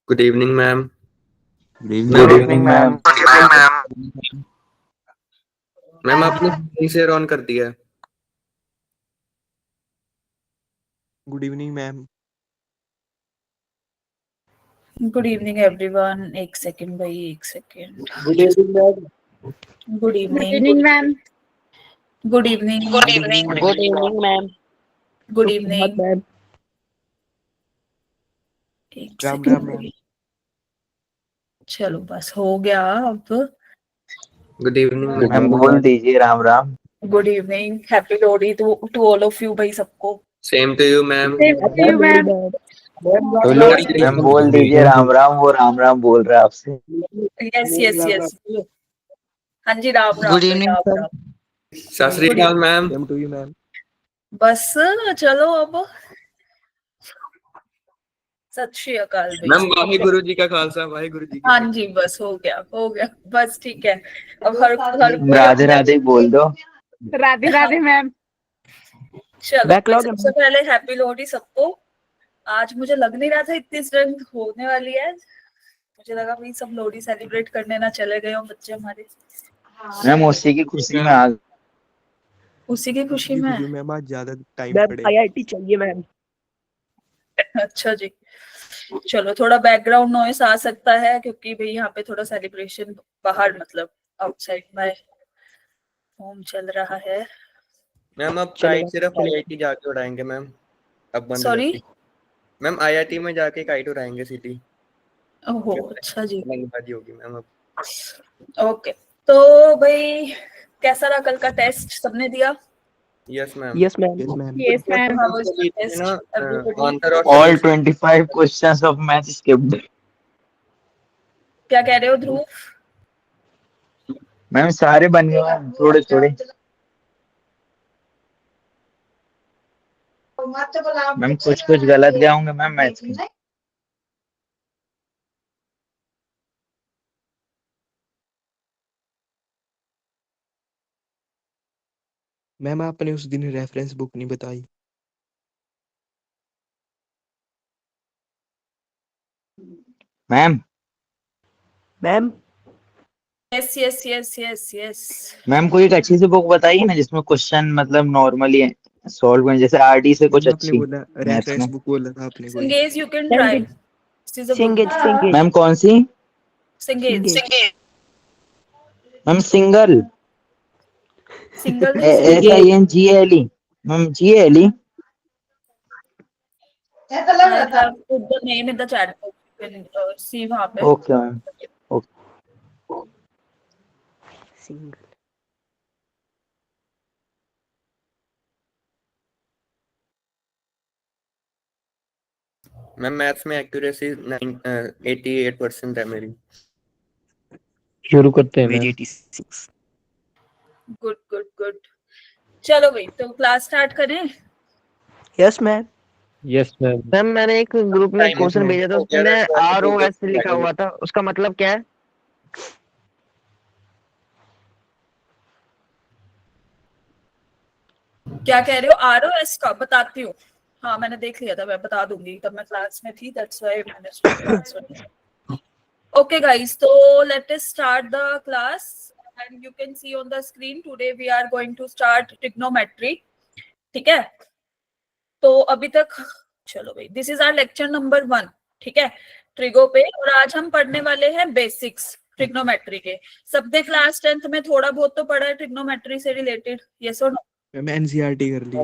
Good evening ma'am. Good evening ma'am. Ma'am आपने screen share on कर दिया है। Good evening ma'am. Good evening everyone. एक second भाई, एक second. Good evening ma'am. Good evening ma'am. Good evening. Good evening ma'am. Good evening. Ma'am. एक Ram second Ram ma'am. भाई। चलो बस हो गया अब। गुड इवनिंग मैम बोल दीजिए Ram Ram. Good evening, happy Lohri to all of you भाई, सबको। Same to you ma'am. तो लो मैम बोल दीजिए राम राम, वो राम राम बोल रहा है आपसे। Yes yes yes. हाँ जी, राम राम भाई, Ram Ram. Sat Sri Akal ma'am. Same to you ma'am. बस चलो अब। सत श्री अकाल भाई। मैम वाहिगुरु जी का खालसा, वाहिगुरु जी की हाँ फतेह। जी, बस हो गया बस, ठीक है। अब हर कोई राधे राधे बोल दो। राधे राधे मैम। चलो Backlog है सबसे पहले हैप्पी लोहड़ी सबको। आज मुझे लग नहीं रहा था इतनी स्ट्रेंथ होने वाली है। मुझे लगा भाई सब लोहड़ी सेलिब्रेट करने ना चले गए हो बच्चे हमारे। मैम उसी की खुशी में आ उसी की खुशी में। मैम आज ज्यादा टाइम मैम पड़ेगा। आईआईटी चाहिए मैम। अच्छा जी। चलो, थोड़ा बैकग्राउंड नॉइस आ सकता है क्योंकि भाई यहाँ पे थोड़ा सेलिब्रेशन बाहर, मतलब आउटसाइड माय होम चल रहा है। मैम अब चलो काइट सिर्फ आईआईटी जाके उड़ाएंगे मैम। अब बंद हो सॉरी। जाती। मैम आईआईटी में जाके काइट उड़ाएंगे सीधी। ओहो, अच्छा जी। बाजी होगी मैम अब। ओके, तो भाई कैसा रहा कल का टेस्ट, सबने दिया? Yes ma'am. Yes ma'am. Yes ma'am. Yes ma'am. How was the test, everybody? Answer और all solution। 25 questions of math skipped. क्या कह रहे हो ध्रुव? मैम सारे बन गए मैम, थोड़े थोड़े। मैम कुछ कुछ गलत गए होंगे मैम मैथ्स के। मैम आपने उस दिन रेफरेंस बुक नहीं बताई। Ma'am ma'am yes yes yes yes yes. Ma'am कोई एक अच्छी सी बुक बताइए ना जिसमें क्वेश्चन मतलब नॉर्मली सॉल्व करें, जैसे आरडी से कुछ मैम आपने अच्छी बोला मैथ्स रेफरेंस में। बुक बोला था आपने कोई। Singeज, you can try. This is a good सिंगेज book. सिंगेज ma'am कौन सी? Singeज. सिंगेज मैम सिंगल Single नहीं, single. SINGLE। Ma'am GLE। I have put the name in the chat box. You can see वहाँ पे. Okay ma'am. Single. Ma'am maths में accuracy 88% है मेरी। शुरू करते हैं मैम। 86। Good good good. चलो भाई, तो क्लास स्टार्ट करें? Yes ma'am. Yes ma'am. Ma'am मैंने एक ग्रुप में Time क्वेश्चन इसमें भेजा था, हो गया, उसमें that's why I told ROS you लिखा to हुआ था, उसका मतलब क्या है? क्या कह रहे हो? ROS का बताती हूँ। हाँ, मैंने देख लिया था, मैं बता दूंगी, तब मैं क्लास में थी, that's why मैंने उसको answer. Okay guys, so let us start the class and you can see on the screen today we are going to start trigonometry. ठीक है? तो अभी तक चलो भाई, this is our lecture number 1. ठीक है, ट्रिगो पे। और आज हम पढ़ने वाले हैं बेसिक्स ट्रिग्नोमेट्री के। सबने क्लास 10th में थोड़ा बहुत तो पढ़ा है ट्रिग्नोमेट्री से रिलेटेड, यस और नो? मैम एनसीईआरटी कर लिया।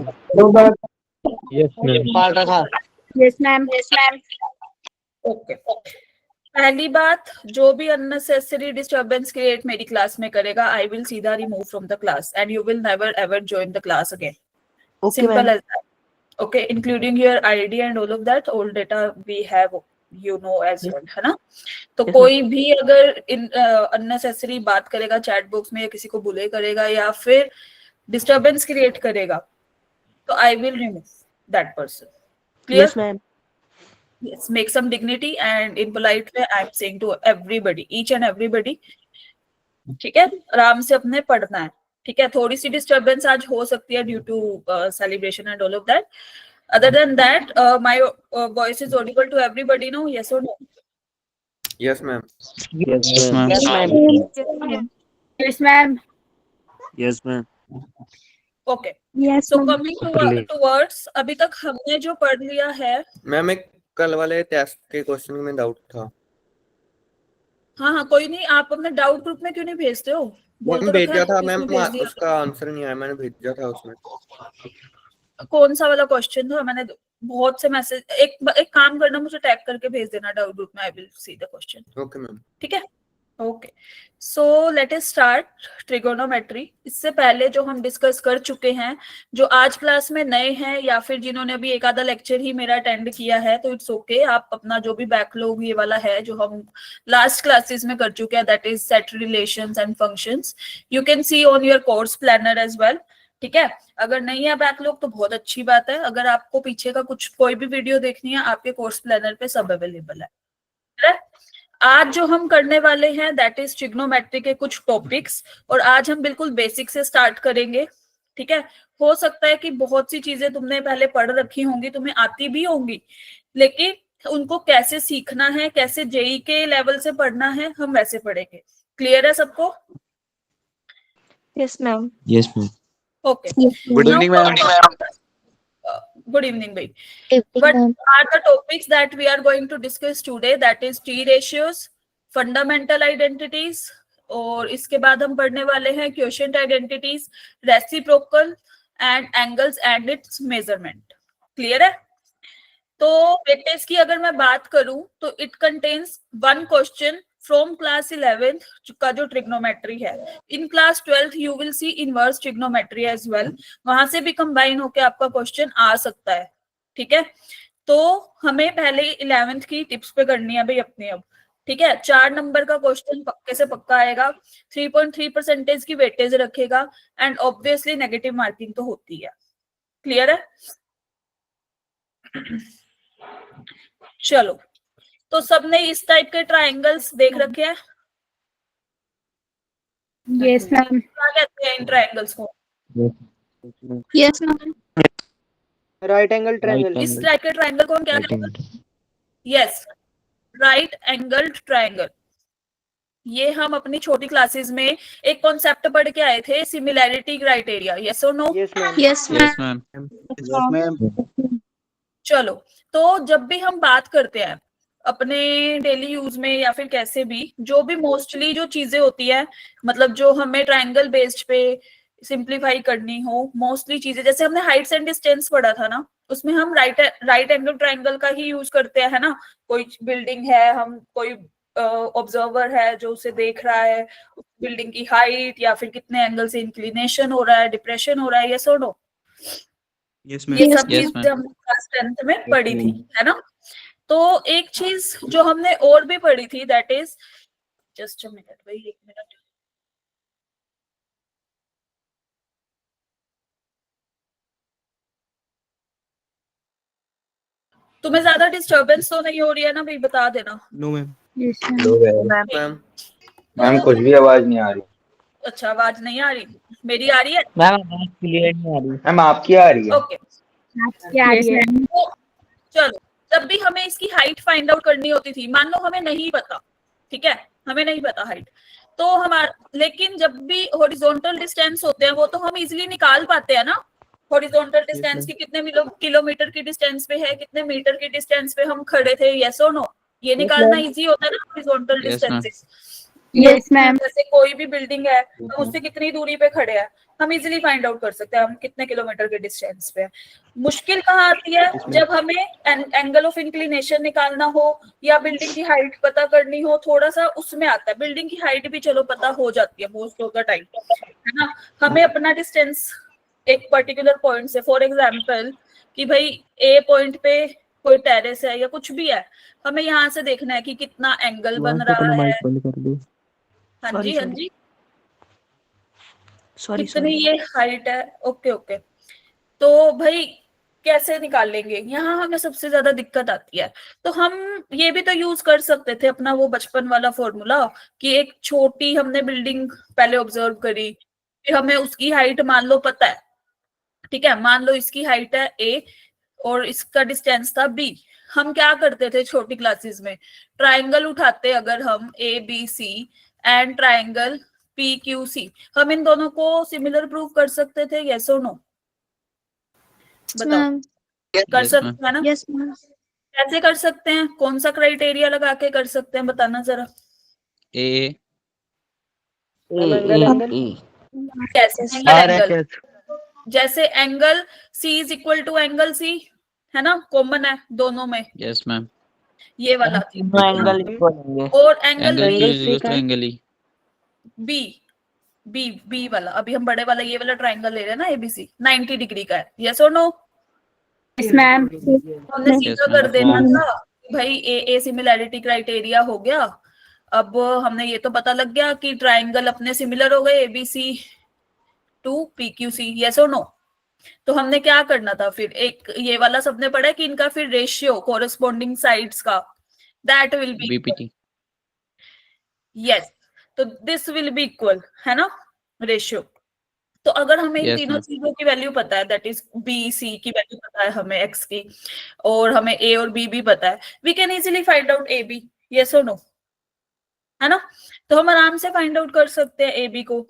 Yes ma'am. Yes ma'am. Okay. पहली बात, जो भी अननेसेसरी डिस्टरबेंस क्रिएट मेरी क्लास में करेगा, आई विल सीधा remove from the class and you will never ever join the class again. Simple as that. Okay, including your ID and all of that, all data we have, you know as well, है ना? तो Yes, कोई भी अगर इन unnecessary बात करेगा chat box में, या किसी को बुले करेगा या फिर डिस्टरबेंस क्रिएट करेगा, तो I will remove that person. Clear? Yes ma'am. Yes, make some dignity and in polite way I am saying to everybody, each and everybody, ठीक है, आराम से अपने पढ़ना है. ठीक है, थोड़ी सी डिस्टरबेंस आज हो सकती है due to celebration and all of that. Other than that, my voice is audible to everybody now, yes or no? Yes, ma'am. Yes, ma'am. Yes, ma'am. Yes, ma'am. Yes, ma'am. Okay, Yes, so ma'am. Coming towards अभी तक हमने जो पढ़ लिया है, ma'am एक कल वाले टेस्ट के क्वेश्चन में डाउट था। हाँ, कोई नहीं, आप अपने डाउट ग्रुप में क्यों नहीं भेजते हो? बोल तो मैम रखा भेजा है था उसमें मैम, भेज दिया। उसका आंसर नहीं आया, मैंने भेजा था उसमें। कौन सा वाला क्वेश्चन था? मैंने बहुत से मैसेज, एक काम करना, मुझे टैग करके भेज देना डाउट ग्रुप में, I will see the question. Okay ma'am. ठीक है, okay. So let us start trigonometry. इससे पहले जो हम डिस्कस कर चुके हैं, जो आज क्लास में नए हैं या फिर जिन्होंने अभी एक आधा लेक्चर ही मेरा अटेंड किया है, तो इट्स ओके। आप अपना जो भी बैकलॉग ये वाला है जो हम लास्ट क्लासेस में कर चुके हैं, that is set relations and functions, you can see on your course planner as well. ठीक है, अगर नहीं है बैकलॉग तो बहुत अच्छी बात है। अगर आपको पीछे का कोई भी वीडियो देखनी है, आपके कोर्स प्लानर पे सब अवेलेबल है। आज जो हम करने वाले हैं दैट इज ट्रिग्नोमेट्री के कुछ टॉपिक्स, और आज हम बिल्कुल बेसिक से स्टार्ट करेंगे। ठीक है, हो सकता है कि बहुत सी चीजें तुमने पहले पढ़ रखी होंगी, तुम्हें आती भी होंगी, लेकिन उनको कैसे सीखना है, कैसे जेई के लेवल से पढ़ना है, हम वैसे पढ़ेंगे। क्लियर है सबको? Yes, ma'am. Yes, ma'am. Okay, Good evening, ma'am. good evening bhai. What are the topics that we are going to discuss today? That is T ratios, fundamental identities, और इसके बाद हम पढ़ने वाले हैं quotient identities, reciprocal and angles and its measurement. Clear है? तो weightage की अगर मैं बात करूं तो it contains one question from class 11th का जो ट्रिग्नोमेट्री है। In class 12th you will see inverse trigonometry as well, वहां से भी कंबाइन होके आपका क्वेश्चन आ सकता है। ठीक है, तो हमें पहले 11th की टिप्स पे करनी है भाई अपनी अब। ठीक है, 4 नंबर का क्वेश्चन पक्के से पक्का आएगा, 3.3% की वेटेज रखेगा, एंड ऑब्वियसली नेगेटिव मार्किंग तो होती है। क्लियर है? चलो, तो सबने इस टाइप के ट्रायंगल्स देख रखे हैं? Yes, ma'am. क्या कहते हैं इन ट्रायंगल्स को? Yes, ma'am. Right angle triangle. इस टाइप के ट्रायंगल को हम क्या कहते हैं? Yes, right angled triangle. ये हम अपनी छोटी क्लासेस में एक कॉन्सेप्ट पढ़ के आए थे, सिमिलैरिटी क्राइटेरिया। यस और no? Yes, ma'am. Yes, Yes, ma'am. ma'am. Yes, ma'am. चलो, तो जब भी हम बात करते हैं अपने डेली यूज में या फिर कैसे भी, जो भी मोस्टली जो चीजें होती है, मतलब जो हमें ट्रायंगल बेस्ड पे सिंप्लीफाई करनी हो, मोस्टली चीजें, जैसे हमने हाइट्स एंड डिस्टेंस पढ़ा था ना, उसमें हम राइट एंगल ट्रायंगल का ही यूज करते हैं, है ना। कोई बिल्डिंग है, हम कोई ऑब्जर्वर है जो उसे देख रहा है, बिल्डिंग की हाइट या फिर कितने एंगल से इंक्लिनेशन हो रहा है, डिप्रेशन हो रहा है, यस और नो? Yes, ये ma'am. सब Yes, चीजें ma'am. हमने क्लास 10th में पढ़ी थी, है ना। तो एक चीज जो हमने और भी पढ़ी थी that is, just a minute भाई, एक मिनट। तुम्हें ज्यादा डिस्टरबेंस तो नहीं हो रही है ना भाई? बता देना। No, ma'am. Yes, ma'am. लोग है मैम मैम, कुछ भी आवाज नहीं आ रही। अच्छा, आवाज नहीं आ रही? मेरी आ रही है? मैम आवाज क्लियर नहीं आ रही। मैम आपकी आ रही है। Okay, Yes, ma'am. तो चलो, जब भी हमें इसकी हाइट फाइंड आउट करनी होती थी, मान लो हमें नहीं पता, ठीक है, हमें नहीं पता हाइट, तो हमारा, लेकिन जब भी हॉरिजॉन्टल डिस्टेंस होते हैं वो तो हम इजीली निकाल पाते हैं ना। Horizontal distance ma'am. की कितने किलोमीटर की डिस्टेंस पे है, कितने मीटर की डिस्टेंस पे हम खड़े थे, यस और नो? ये निकालना इजी होता है ना horizontal Yes, ma'am. Distances. Yes, ma'am. जैसे कोई भी बिल्डिंग है, हम उससे कितनी दूरी पे खड़े हैं, हम इजीली फाइंड आउट कर सकते हैं हम कितने किलोमीटर के डिस्टेंस पे हैं। मुश्किल कहाँ आती है? जब हमें एंगल ऑफ इंक्लिनेशन निकालना हो या बिल्डिंग की हाइट पता करनी हो, थोड़ा सा उसमें आता है। बिल्डिंग की हाइट भी चलो पता हो जाती है मोस्ट ऑफ द टाइम, है ना। हमें अपना डिस्टेंस एक पर्टिकुलर पॉइंट से, फॉर एग्जाम्पल कि भाई ए पॉइंट पे कोई टेरेस है या कुछ भी है, हमें यहाँ से देखना है कि कितना एंगल बन रहा है। माइक बंद कर दो। हाँ जी, हाँ जी, Sorry, कितनी sorry. ये हाइट है। ओके ओके, तो भाई कैसे निकालेंगे? यहाँ हमें सबसे ज्यादा दिक्कत आती है। तो हम ये भी तो यूज कर सकते थे अपना वो बचपन वाला फॉर्मूला कि एक छोटी हमने बिल्डिंग पहले ऑब्जर्व करी, फिर हमें उसकी हाइट मान लो पता है, ठीक है, मान लो इसकी हाइट है ए और इसका डिस्टेंस था बी, हम क्या करते थे छोटी क्लासेस में, ट्राइंगल उठाते अगर हम A B C and triangle P Q C, हम इन दोनों को सिमिलर प्रूव कर सकते थे, यस और नो? बताओ, मैम कर सकते हैं ना? यस मैम कैसे कर सकते हैं, कौन सा क्राइटेरिया लगा के कर सकते हैं, बताना जरा। A. कैसे आर एंगल, एच जैसे angle C is equal to angle C, है ना, कॉमन है दोनों में, Yes, ma'am. ये वाला एंगल इक्वल होंगे। और angle Angle Q Angle is C equals to का है? angle E. B B B वाला, अभी हम बड़े वाला ये वाला ट्राइंगल ले रहे हैं ना एबीसी, 90 डिग्री का है, यस और नो? यस मैम हमने Yes, सीधा ma'am. कर देना था कि भाई ए सिमिलैरिटी क्राइटेरिया हो गया। अब हमने ये तो पता लग गया कि ट्राइंगल अपने सिमिलर हो गए एबीसी टू पीक्यूसी, यस और नो? तो हमने क्या करना था फिर, एक ये वाला सबने पढ़ा है कि इनका फिर रेशियो कोरस्पॉन्डिंग साइड्स का, that will be BPT. Yes, तो दिस विल बी इक्वल, है ना, रेशियो। तो अगर हमें इन Yes, तीनों ma'am. चीजों की वैल्यू पता है, दैट इज बी सी की वैल्यू पता है हमें, एक्स की, और हमें ए और बी भी पता है, we can easily find out A B, yes और नो, है ना? तो हम आराम से फाइंड आउट कर सकते हैं ए बी को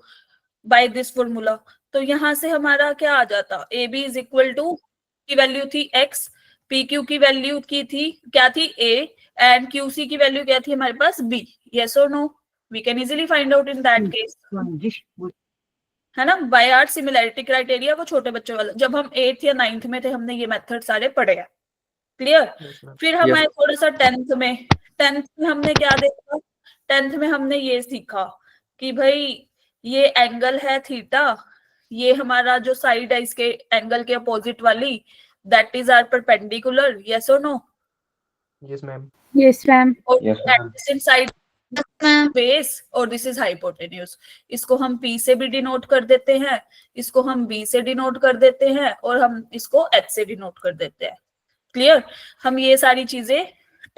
बाय दिस फॉर्मूला। तो यहां से हमारा क्या आ जाता, A B is equal to, की वैल्यू थी एक्स, पी क्यू की वैल्यू की थी क्या थी ए, एंड क्यू सी की वैल्यू क्या थी हमारे पास बी, यस और no? We can easily find out in that case, है ना, बाय आर सिमिलैरिटी क्राइटेरिया, वो छोटे बच्चों वाला, जब हम 8th या 9th में थे हमने ये मेथड सारे पढ़े हैं, क्लियर? फिर हमारे थोड़ा सा 10th में हमने क्या देखा, 10th में हमने ये सीखा कि भाई ये एंगल है थीटा, ये हमारा जो साइड है इसके एंगल के अपोजिट वाली, that is our perpendicular, yes और no? Yes ma'am yes ma'am और Yes, ma'am. Adjacent side ma'am base, और दिस इज हाइपोटेन्यूज, इसको हम P से भी डिनोट कर देते हैं, इसको हम B से डिनोट कर देते हैं, और हम इसको H से डिनोट कर देते हैं, क्लियर? हम ये सारी चीजें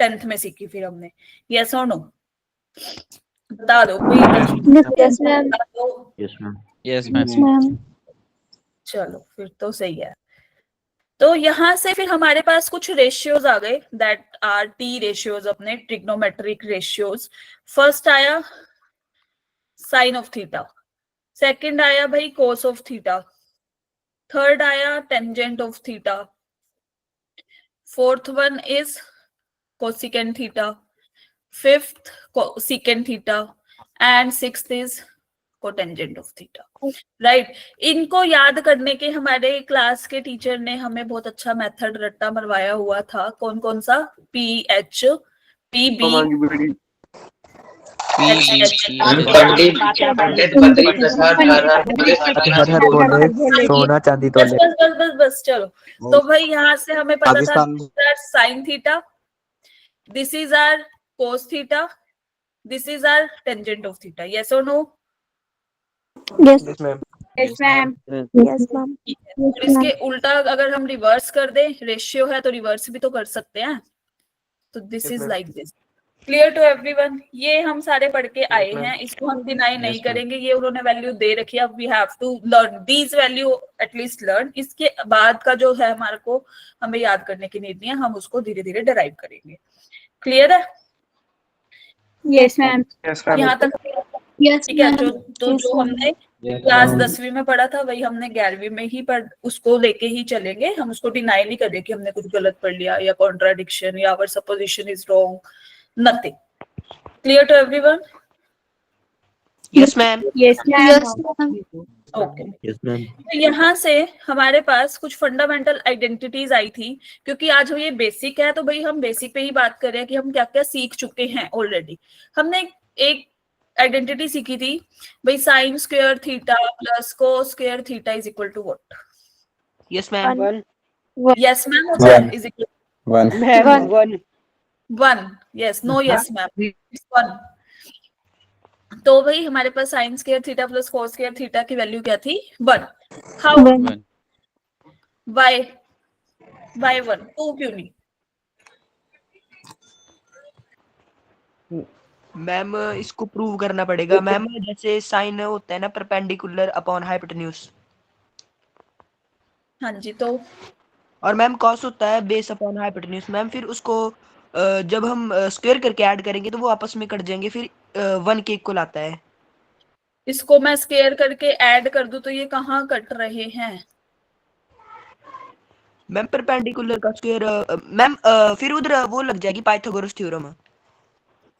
10th में सीखी फिर हमने, यस और नो? बता दो यस मैम बता दो। Yes, ma'am. यस मैम चलो फिर तो सही है। तो यहां से फिर हमारे पास कुछ रेशियोज आ गए, दैट आर टी रेशियोज, अपने ट्रिग्नोमेट्रिक रेशियोज। फर्स्ट आया साइन ऑफ थीटा, सेकंड आया भाई कोस ऑफ थीटा, थर्ड आया tangent of theta, fourth one is cosecant theta, fifth secant theta, and sixth is cotangent of theta, right? इनको याद करने के हमारे क्लास के टीचर ने हमें बहुत अच्छा मेथड रट्टा मरवाया हुआ था, कौन कौन सा, पी एच पी बी हर हर बोले सोना चांदी बस तोले। बस बस बस बस चलो। तो भाई यहाँ से हमें पता था sine theta, this is our cos theta, this is our tangent of theta, yes और no? Yes yes ma'am yes ma'am yes ma'am और इसके उल्टा अगर हम रिवर्स कर दें, रेशियो है तो रिवर्स भी तो कर सकते हैं, तो this Yes, is ma'am. Like this, clear to everyone? ये हम सारे पढ़ के आए ma'am. हैं, इसको हम डिनाई नहीं Yes, ma'am. करेंगे, ये उन्होंने वैल्यू दे रखी है, अब we have to learn these value, at least learn, इसके बाद का जो है हमारे को हमें याद करने की नीड नहीं है, हम उसको धीरे धीरे डिराइव करेंगे, क्लियर है? यस मैम यहाँ तक यस ठीक है? मैम जो हमने क्लास 10वीं में पढ़ा था वही हमने 11वीं में ही पढ़, उसको लेके ही चलेंगे, हम उसको डिनाई नहीं करेंगे कि हमने कुछ गलत पढ़ लिया या कॉन्ट्राडिक्शन या our supposition is wrong, nothing, clear to everyone? Yes ma'am yes ma'am okay. Yes, ma'am. तो यहाँ से हमारे पास कुछ फंडामेंटल आइडेंटिटीज आई थी, क्योंकि आज ये बेसिक है तो भाई हम बेसिक पे ही बात कर रहे हैं कि हम क्या क्या सीख चुके हैं ऑलरेडी। हमने एक आइडेंटिटी सीखी थी भाई, sine square theta plus cos square theta is equal to what? Yes ma'am yes ma'am होता है, is equal One. One, yes no yes ma'am, it's one. तो भाई हमारे पास sine square theta plus cos square theta की value क्या थी? 1। How? One. Bye 1, 2 क्यों नहीं? मैम इसको प्रूव करना पड़ेगा मैम, जैसे साइन होता है ना परपेंडिकुलर अपॉन हाइपोटेन्यूज, हाँ जी, तो और मैम कॉस होता है बेस अपॉन हाइपोटेन्यूज मैम, फिर उसको जब हम स्क्वायर करके ऐड करेंगे तो वो आपस में कट जाएंगे, फिर 1 के इक्वल आता है। इसको मैं स्क्वायर करके ऐड कर दूं तो ये कहाँ कट रहे हैं? मैम परपेंडिकुलर का स्क्वायर मैम फिर उधर वो लग जाएगी Pythagoras theorem.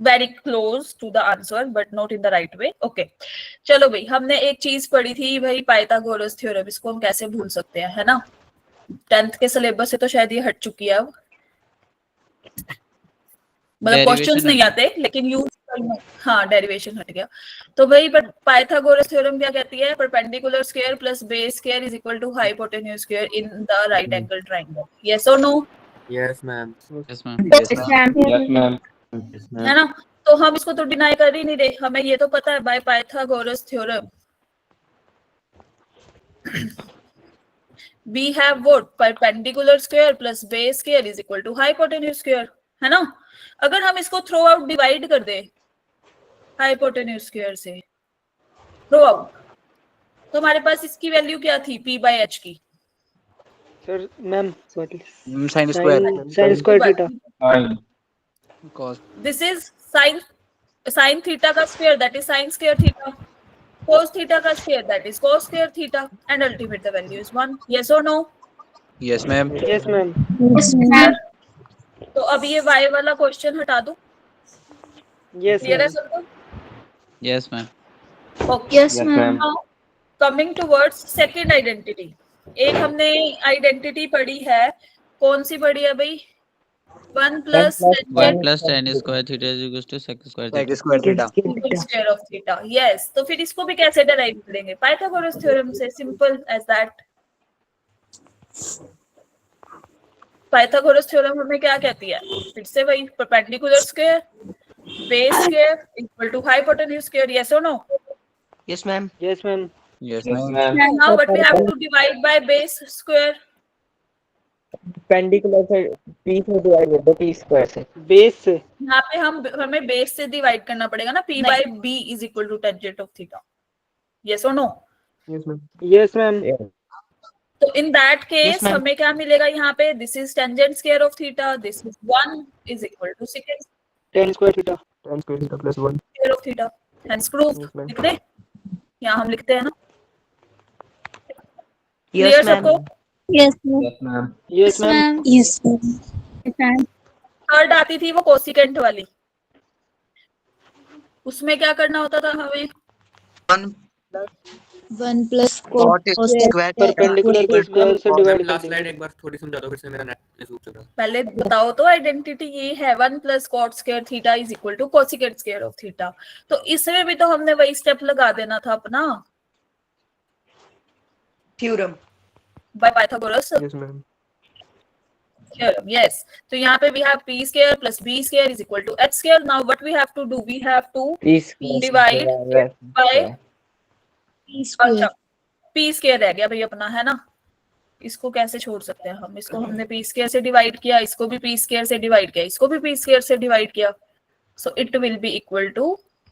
Very close to the answer but not in the right way. Okay चलो भाई, हमने एक चीज पढ़ी थी भाई, पाइथागोरस थ्योरम, इसको हम कैसे भूल सकते हैं, है ना? 10th के सिलेबस से तो शायद ये हट चुकी है अब, मतलब क्वेश्चंस नहीं आते लेकिन यूज करना। हाँ डेरिवेशन हट गया। तो भाई पाइथागोरस थ्योरम क्या कहती है? Perpendicular square plus base square is equal to hypotenuse square in the right angle triangle. Yes और no? Yes, ma'am. Yes, ma'am. Yes, ma'am. है ना? तो हम इसको तो डिनाई कर ही नहीं रहे, हमें ये तो पता है bye Pythagoras theorem we have what? Perpendicular square plus base square is equal to hypotenuse square, है ना? अगर हम इसको थ्रो आउट डिवाइड कर दे हाइपोटेन्यूज स्क्वायर से थ्रो आउट, तो हमारे पास इसकी वैल्यू क्या थी p by h की? Sir ma'am Sin square. sin square theta Cos. This is sin theta का square, that is sin square theta. Cos theta का square, that is cos square theta, and ultimate the value is 1. Yes or no? Yes, ma'am. Yes ma'am Yes, ma'am. तो अब ये y वाला question हटा दो। Yes clear है ma'am सबको? Yes, ma'am. Okay. Yes, ma'am. Now, coming towards second identity, एक हमने आइडेंटिटी पढ़ी है, कौन सी पढ़ी है भाई? 1 plus 1 plus tan square theta is equals to sec square theta. Sec square theta. square of theta. Yes. तो फिर इसको भी कैसे डराइव करेंगे? पाइथागोरस थ्योरम से, simple as that. Pythagoras theorem हमें क्या कहती है? फिर से वही, perpendicular square base square equal to hypotenuse square. Yes और no? Yes ma'am. Yes ma'am Yes, ma'am. Now what we have to divide by base square? Perpendicular से p से डिवाइड कर दो p स्क्वायर से। बेस से यहाँ पे हमें बेस से डिवाइड करना पड़ेगा ना, p by b is equal to tangent of theta. Yes or no? Yes ma'am तो in that case Yes, ma'am. हमें क्या मिलेगा यहाँ पे? This is tangent square of theta. This is 1 is equal to secant tan square theta square of theta. Hence proved. Yes, ma'am. लिख दे? यहाँ हम लिखते हैं ना? Yes Clear ma'am. सबको? Yes, ma'am. Ma'am yes ma'am Yes, ma'am. Yes, ma'am. Third आती थी वो कोसिकेंट वाली, उसमें क्या करना होता था हमें? 1 plus cot square परपेंडिकुलर के स्क्वायर से डिवाइड कर लास्ट देंगे स्लाइड एक बार थोड़ी समझा दो फिर से, मेरा नेट इशू चल रहा है। पहले बताओ तो, आइडेंटिटी ये है 1 plus cot square theta is equal to cosecant square of theta. तो इसमें भी तो हमने वही स्टेप लगा देना था अपना theorem. by Pythagoras Yes, ma'am. theorem. Yes. तो यहाँ पे we have p square plus b square is equal to h square. Now what we have to do? We have to p square divide by P square. अच्छा p square रह गया भाई अपना, है ना? इसको कैसे छोड़ सकते हैं हम? इसको हमने p square से डिवाइड किया, इसको भी p square से डिवाइड किया, इसको भी p square से डिवाइड किया, so it will be equal to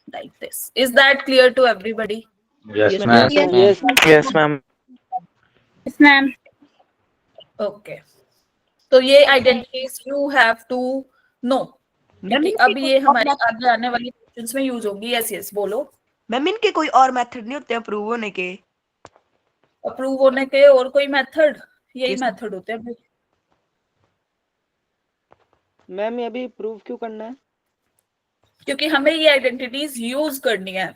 like this. Is that clear to everybody? Yes, ma'am. Yes Yes, ma'am. Yes, ma'am. Okay. तो ये identities you have to know. Ma'am अब ये हमारे आगे आने वाली क्वेश्चंस में यूज होंगी। यस यस बोलो। मैम इनके कोई और मेथड नहीं होते अप्रूव होने के? अप्रूव होने के और कोई मेथड? यही Yes, मेथड होते हैं भाई। मैम ये अभी प्रूव क्यों करना है? क्योंकि हमें ये आइडेंटिटीज यूज करनी है,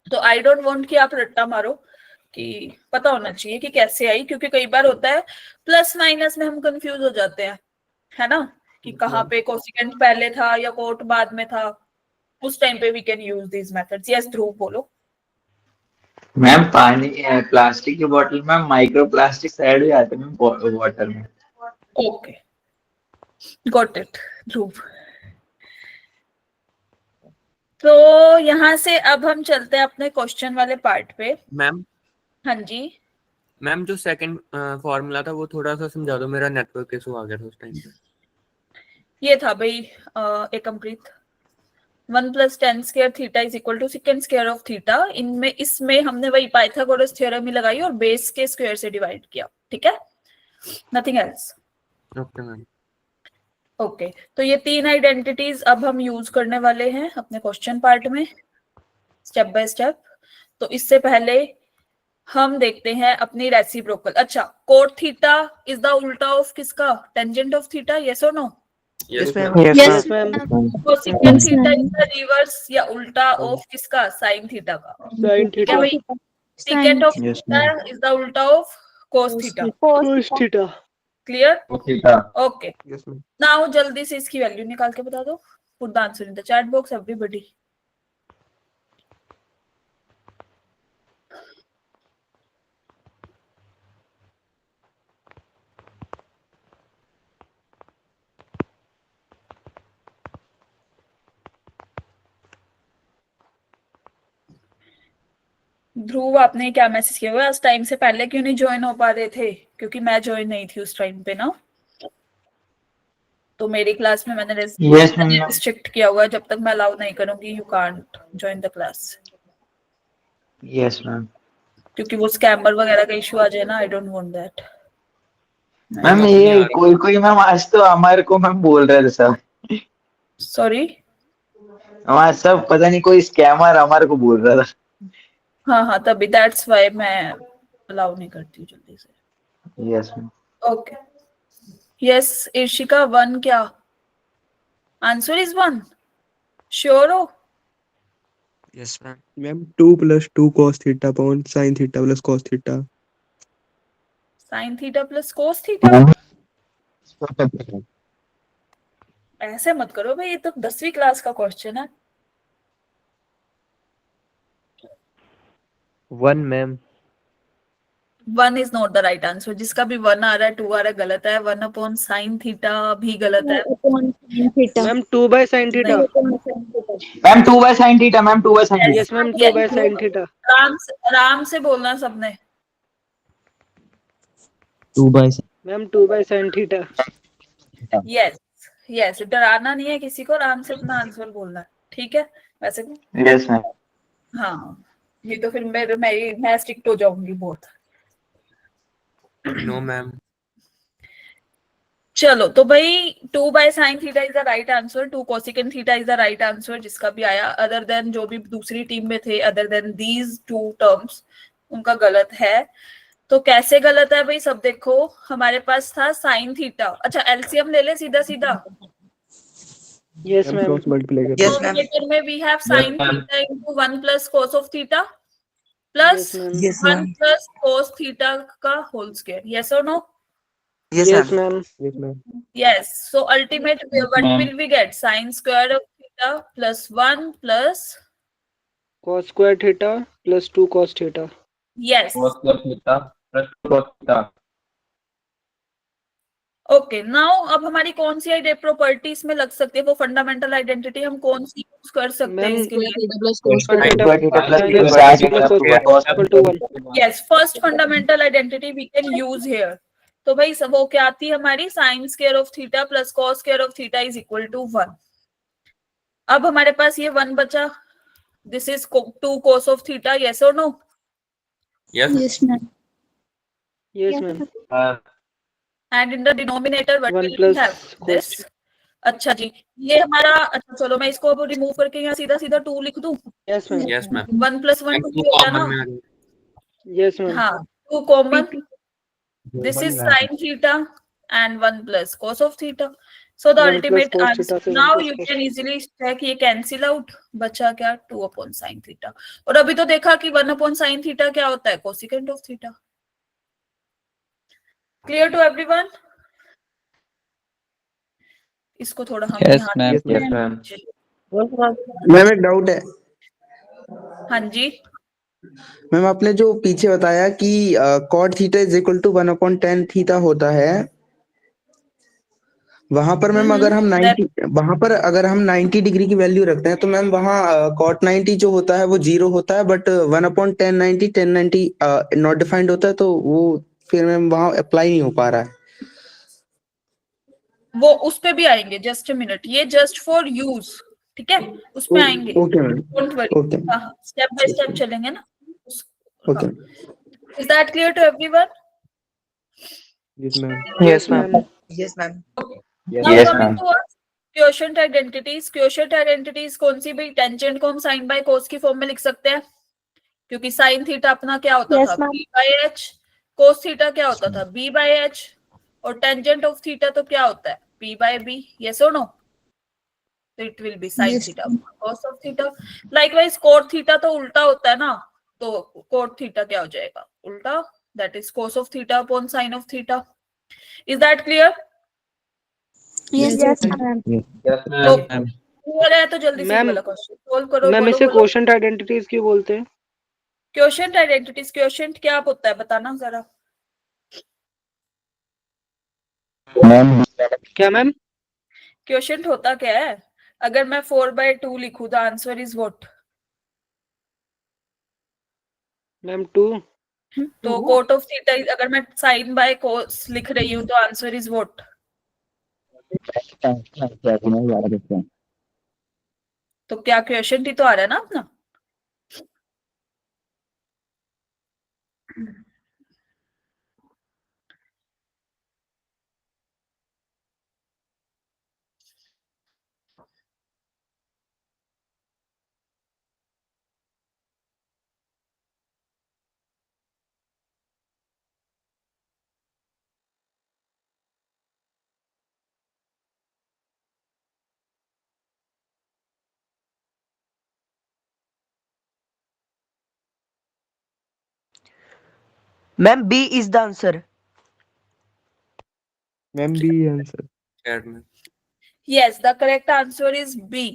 तो आई डोंट वांट कि आप रट्टा मारो, कि पता होना चाहिए कि कैसे आई, क्योंकि कई बार होता है प्लस माइनस में हम कंफ्यूज हो जाते हैं, है ना, कि कहाँ पे कोसिकेंट पहले था या कोट बाद में था। उस टाइम पे we can use these methods. Yes Dhruv बोलो। मैम पानी प्लास्टिक की बोतल में माइक्रो प्लास्टिक ऐड हो जाते हैं वाटर में। ओके गॉट इट ध्रुव। तो यहाँ से अब हम चलते हैं अपने क्वेश्चन वाले पार्ट पे। मैम हाँ जी मैम जो सेकंड फॉर्मूला था वो थोड़ा सा समझा दो, मेरा नेटवर्क इशू आ गया था उस टाइम पे। ये था भाई एक complete 1 plus tan square theta is equal to secant square of theta। इनमें इसमें हमने वही पाइथागोरस थ्योरम ही लगाई और बेस के स्क्वायर से डिवाइड किया, ठीक है, nothing else. Okay ma'am. Okay, तो ये 3 आइडेंटिटीज अब हम यूज करने वाले हैं अपने क्वेश्चन पार्ट में स्टेप बाय स्टेप। तो इससे पहले हम देखते हैं अपनी रेसिप्रोकल। अच्छा, कोट थीटा इज द उल्टा ऑफ किसका? टेंजेंट ऑफ थीटा, यस और no? Yes ma'am. Ma'am. Yes, ma'am. Cosecant Yes, theta ma'am. Is the reverse या उल्टा ऑफ किसका? साइन थीटा का। Sin ठीक है theta. भाई, secant of Yes, theta is the उल्टा of cos theta. Cos theta. Clear? Theta. Okay, yes ma'am. Now जल्दी से इसकी वैल्यू निकाल के बता दो। Put the answer in the chat box everybody. Dhruv, आपने क्या मैसेज किया हुआ? उस टाइम से पहले क्यों नहीं ज्वाइन हो पा रहे थे? क्योंकि मैं ज्वाइन नहीं थी उस टाइम पे ना, तो मेरी क्लास में मैंने Yes, ma'am. रिस्ट्रिक्ट किया हुआ है, जब तक मैं अलाउ नहीं करूंगी you can't join the class, yes ma'am. क्योंकि वो स्कैमर वगैरह का इशू आ जाए ना, I don't want that. Ma'am ये कोई मैम आज तो हमारे को मैम बोल रहे थे सब, सॉरी। हमारे सब पता नहीं कोई स्कैमर हमारे को बोल रहा था। हाँ हाँ, तभी दैट्स व्हाई मैं अलाउ नहीं करती हूँ जल्दी से। Yes ma'am. ओके, यस ईर्षिका, 1 क्या? आंसर इज 1, श्योर हो? Yes ma'am. Ma'am 2 + 2 cos theta upon sin theta plus cos theta. Sine theta plus cos theta? ऐसे मत करो भाई, ये तो 10वीं क्लास का क्वेश्चन है। 1 ma'am. 1 is not the right answer. जिसका भी 1 आ रहा है, 2 आ रहा है, गलत है। 1 अपॉन साइन थीटा भी गलत है। Upon sin theta. Ma'am, 2 by sin theta. Upon sin theta. Ma'am 2 by sin theta, ma'am 2 by sin theta. Yes, ma'am. 2 by sin theta. आराम से बोलना सबने। 2 by Ma'am, 2 by sin theta. Yes yes, डराना नहीं है किसी को, आराम से अपना आंसर बोलना है, ठीक है? वैसे यस मैम। हाँ, ये तो फिर मैं स्ट्रिक्ट हो जाऊंगी बहुत। No ma'am. चलो, तो भाई 2 by sin theta is the right answer, 2 cosecant theta is the right answer. जिसका भी आया अदर देन जो भी दूसरी टीम में थे, अदर देन दीज 2 टर्म्स, उनका गलत है। तो कैसे गलत है भाई? सब देखो, हमारे पास था sin थीटा। अच्छा, एलसीएम ले ले सीधा सीधा। Yes, ma'am ma'am. Cross multiply कर। Yes, ma'am. Numerator में we have sin Yes, ma'am. theta into 1 plus cos of theta plus Yes, ma'am. Yes, 1 ma'am. plus cos theta का whole square. Yes or no? Yes, Yes, ma'am. ma'am. Yes ma'am. Yes. So ultimate, what ma'am. will we get? Sin square of theta plus 1 plus, Cos square theta plus 2 cos theta. yes. cos square theta plus cos theta. Okay, now अब हमारी कौन सी property इसमें लग सकती है? वो fundamental identity हम कौन सी यूज कर सकते हैं Ma'am, इसके लिए? Cos square theta Square theta plus sin sin square theta plus cos plus square cos equal to 1. Yes, first fundamental identity we can use here. तो भाई सब वो क्या आती है हमारी? Sine square of theta plus cos square of theta is equal to 1। अब हमारे पास ये 1 बचा, this is 2 cos of theta, yes और no? Yes Yes, ma'am. Yes, ma'am. And in the denominator what 1 will we plus have? cos this. अच्छा जी, ये हमारा, अच्छा चलो मैं इसको अब रिमूव करके यहाँ सीधा सीधा 2 लिख दूं। Yes, ma'am. Yes ma'am. 1 plus 1 two 2 होता है कॉमन ना? में आ गया। Yes, ma'am. हाँ, 2 common, this is sin theta and 1 plus cos of theta. So the 1 plus ultimate cos answer, theta से 1 now plus you cos can easily check ये cancel out, बचा क्या? 2 upon sin theta। और अभी तो देखा कि 1 upon sin theta क्या होता है? cosecant of theta। Clear to everyone? इसको थोड़ा हम Yes, यहाँ ma'am. Yes ma'am. मैम एक डाउट है। हाँ जी, मैम आपने जो पीछे बताया कि cot theta is equal to 1/tan theta होता है, वहां पर मैम अगर हम 90 वहां पर अगर हम 90 डिग्री की वैल्यू रखते हैं तो मैम वहाँ cot 90 जो होता है वो 0 होता है, but 1/tan 90 tan 90 not defined होता है, तो वो फिर मैम वहाँ अप्लाई नहीं हो पा रहा है। वो उस पे भी आएंगे, जस्ट अ मिनट, ये जस्ट फॉर यूज, ठीक है? उस पे आएंगे, okay ma'am. Don't worry. Okay हाँ, स्टेप बाय स्टेप चलेंगे ना। Okay. Is that clear to everyone? Yes ma'am. Yes, ma'am. Yes ma'am. Now Yes, coming ma'am. to us, quotient identities. Quotient identities कौन सी भी? टेंजेंट को हम sign by cos की form में लिख सकते हैं, क्योंकि साइन थीटा अपना क्या होता Yes, था? ma'am. b by h। Cos theta क्या होता था? b by h। और टेंजेंट ऑफ थीटा तो क्या होता है? p by b। यस और नो? तो it will be sine Yes, theta cos of theta. Likewise cot theta तो उल्टा होता है ना, तो कोट थीटा क्या हो जाएगा? उल्टा, that is cos of theta upon sine of theta. Is that clear? Yes, ma'am. Yes, तो ma'am. क्लियर है तो जल्दी से ये मैम वाला क्वेश्चन सोल्व करो। मैम बोलो इसे बोलो। क्वोशंट आइडेंटिटीज क्यों बोलते हैं? क्वोशिएंट आइडेंटिटीज, क्वोशिएंट क्या होता है बताना जरा। Ma'am. क्या मैम? क्वोशिएंट होता क्या है? अगर मैं 4/2 लिखूं, the answer is what? Ma'am 2। तो कोट ऑफ थीटा, अगर मैं साइन बाय कोस लिख रही हूँ तो आंसर इज व्हाट? तो क्या क्वोशिएंट ही तो आ रहा है ना अपना? Ma'am B is the answer. Ma'am B answer. Chat में। Yes, the correct answer is B.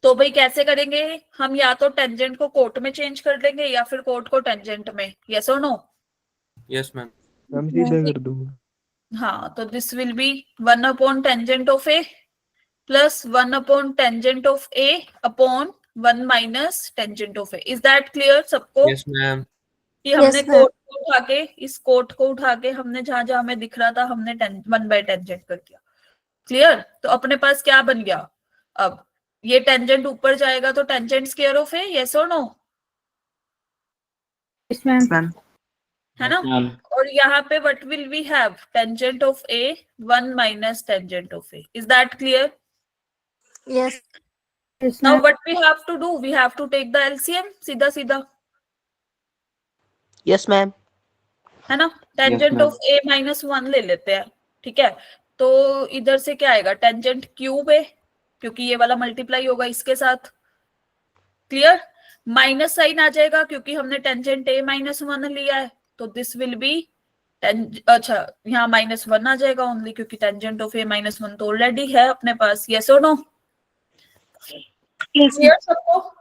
तो भाई कैसे करेंगे हम? या तो टेंजेंट को कोट में चेंज कर देंगे या फिर कोट को टेंजेंट में। यस और नो? Yes ma'am. मैम सीधा कर दूंगा। हाँ, तो this will be 1 upon tangent of A plus 1 upon tangent of A upon 1 minus tangent of A. Is that clear सबको? Yes ma'am. कि हमने Yes, ma'am. कोट को उठा के, इस कोट को उठा के हमने जहां जहां हमें दिख रहा था हमने 1 बाय टेंजेंट कर दिया। क्लियर? तो अपने पास क्या बन गया? अब ये टेंजेंट ऊपर जाएगा तो tangent square of A. Yes और नो? Yes, ma'am. मैम है ना? Ma'am. और यहाँ पे what will we have? Tangent of A 1 minus tangent of A. Is that clear? Yes. Yes, now ma'am. What we have to do? We have to take the LCM. सीधा सीधा, yes ma'am. है ना? Tangent ma'am. Of A -1 ले लेते हैं, ठीक है? तो इधर से क्या आएगा? टेंजेंट क्यूब है, क्योंकि ये वाला मल्टीप्लाई होगा इसके साथ। क्लियर? माइनस साइन आ जाएगा क्योंकि हमने टेंजेंट ए -1 लिया है, तो दिस विल बी अच्छा, यहाँ -1 आ जाएगा ओनली, क्योंकि टेंजेंट ऑफ ए -1 तो ऑलरेडी है अपने पास। यस और नो? Yes, क्लियर सबको?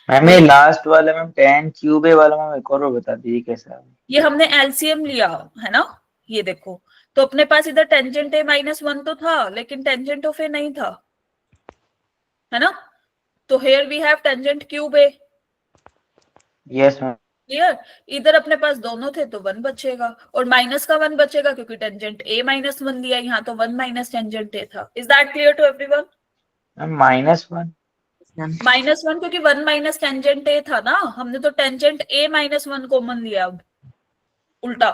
मैम ये लास्ट वाला मैम 10 क्यूब है वाला मैम एक और बता दीजिए कैसा? ये हमने एलसीएम लिया है ना, ये देखो। तो अपने पास इधर टेंजेंट ए -1 तो था, लेकिन टेंजेंट ऑफ ए नहीं था, है ना? तो here we have tangent cube A. Yes ma'am. Clear? इधर अपने पास दोनों थे तो 1 बचेगा, और माइनस का 1 बचेगा क्योंकि टेंजेंट ए -1 लिया, यहाँ तो 1 माइनस टेंजेंट ए था। Is that clear to everyone? Ma'am -1। -1 क्योंकि 1 माइनस टेंजेंट ए था ना, हमने तो टेंजेंट ए -1 कॉमन लिया अब उल्टा।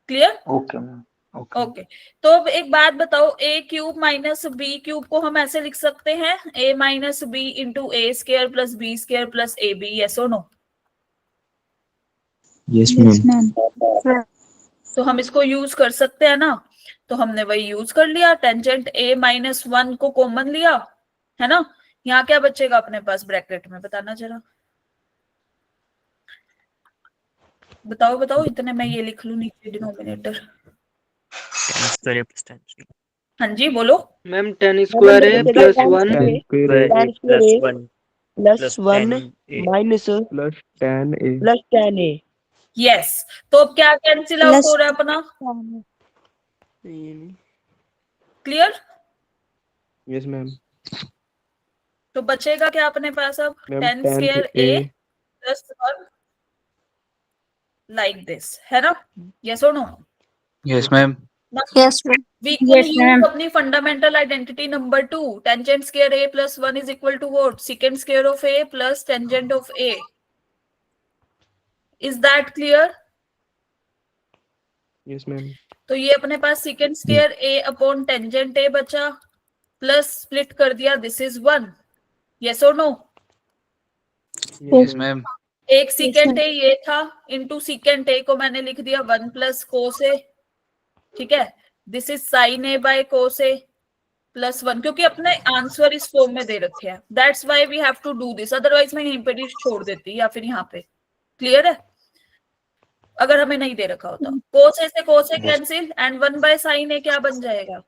Clear? Okay ma'am. Okay. Okay, तो अब एक बात बताओ, A cube minus B cube को हम ऐसे लिख सकते हैं, A minus B into A square plus B square plus A B. Yes और नो? Yes Yes, ma'am. तो हम इसको यूज कर सकते हैं ना, तो हमने वही यूज कर लिया। टेंजेंट ए -1 को कॉमन लिया, है ना? यहाँ क्या बचेगा अपने पास ब्रैकेट में? बताना जरा, बताओ बताओ। इतने मैं ये लिख लूं नीचे डिनोमिनेटर। हाँ जी बोलो। मैम 10 स्क्वायर है प्लस 1 10 स्क्वायर ए प्लस 1 माइनस प्लस 10 ए। प्लस 10 ए। यस, तो अब क्या कैंसिल आउट हो रहा है अपना? क्लियर? Yes ma'am. तो बचेगा क्या अपने पास अब? Ma'am 10 10 square A A plus 1 like this, है ना? यस और no? Yes, ma'am. Yes, ma'am. We can Yes, use ma'am. अपनी fundamental identity number 2. Tangent square a plus 1 is equal to what? Secant square of a plus tangent of a. Is that clear? Yes ma'am. तो ये अपने पास secant square a upon tangent a बचा, plus split कर दिया, this is 1, yes और no? Yes, ma'am. एक secant a ये था, इनटू सीकेंट a को मैंने लिख दिया 1 प्लस कोस a, ठीक है, this is sine a by cos a plus 1, क्योंकि अपने आंसर इस फॉर्म में दे रखे हैं, that's why we have to do this, otherwise मैं यहीं पे ही छोड़ देती या फिर यहाँ पे। क्लियर है? अगर हमें नहीं दे रखा होता, कोस a से cos a cancel and 1 by sine a क्या बन जाएगा?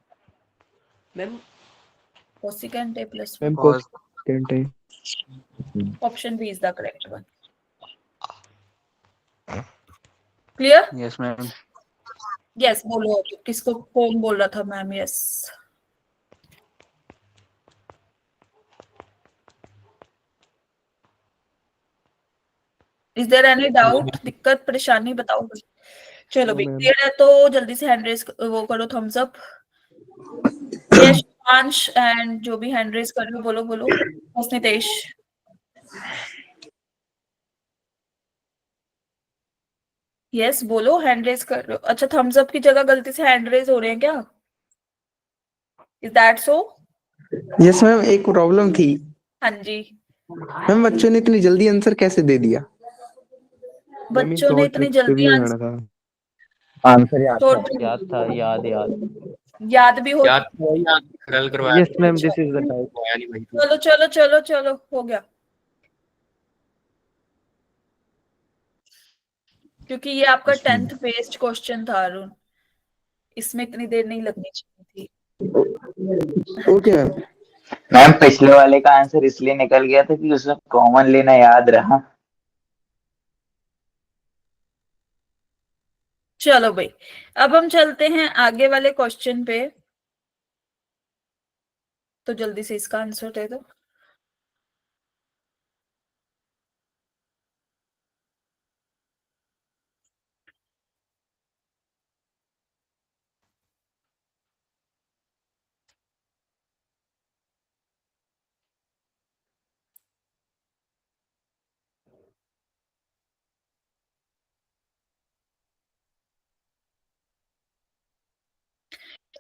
Ma'am cosecant a plus 1। Ma'am cosecant है। Option B is the correct one. Clear? Yes, ma'am. Yes बोलो, किसको कौन बोल रहा था ma'am? Yes is there any doubt? दिक्कत परेशानी बताओ। चलो भाई, क्लियर है तो जल्दी से हैंड रेज वो करो, थम्स अप। यश, अंश एंड जो भी हैंड रेज कर रहे हो बोलो बोलो। नितेश, यस बोलो, हैंड रेज कर रहे हो। अच्छा, थम्स अप की जगह गलती से हैंड रेज हो रहे हैं क्या? Is that so? Yes ma'am, एक प्रॉब्लम थी। हाँ जी, मैम बच्चों ने इतनी जल्दी आंसर कैसे दे दिया? बच्चों ने इतनी जल्दी आंसर याद था। याद था, याद याद भी हो। याद सरल करवाया। Yes ma'am, this is the type. चलो चलो चलो चलो, हो गया, क्योंकि ये आपका 10th बेस्ड क्वेश्चन था अरुण, इसमें इतनी देर नहीं लगनी चाहिए थी। Okay ma'am. मैम पिछले वाले का आंसर इसलिए निकल गया था कि उसमें कॉमन लेना याद रहा। चलो भाई, अब हम चलते हैं आगे वाले क्वेश्चन पे, तो जल्दी से इसका आंसर दे दो।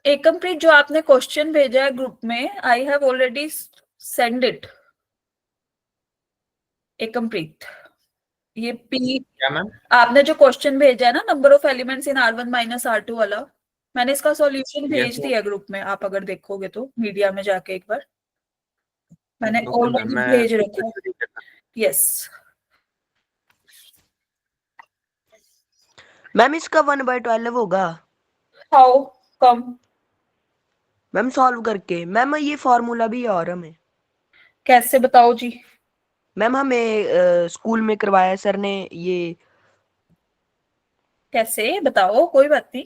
एकमप्रीत, जो आपने क्वेश्चन भेजा है ग्रुप में, I have already send it. Ekampreet, ये पी, क्या मैम? आपने जो क्वेश्चन भेजा है ना, number of elements in R1 minus R2 वाला, मैंने इसका सॉल्यूशन भेज दिया ग्रुप में, आप अगर देखोगे तो मीडिया में जाके एक बार, मैंने ऑलरेडी भेज रखा है। यस मैम, इसका 1/12 होगा? How come? मैम सॉल्व करके। मैम ये फॉर्मूला भी है और हमें कैसे बताओ जी? मैम हमें स्कूल में करवाया सर ने ये। कैसे बताओ, कोई बात नहीं।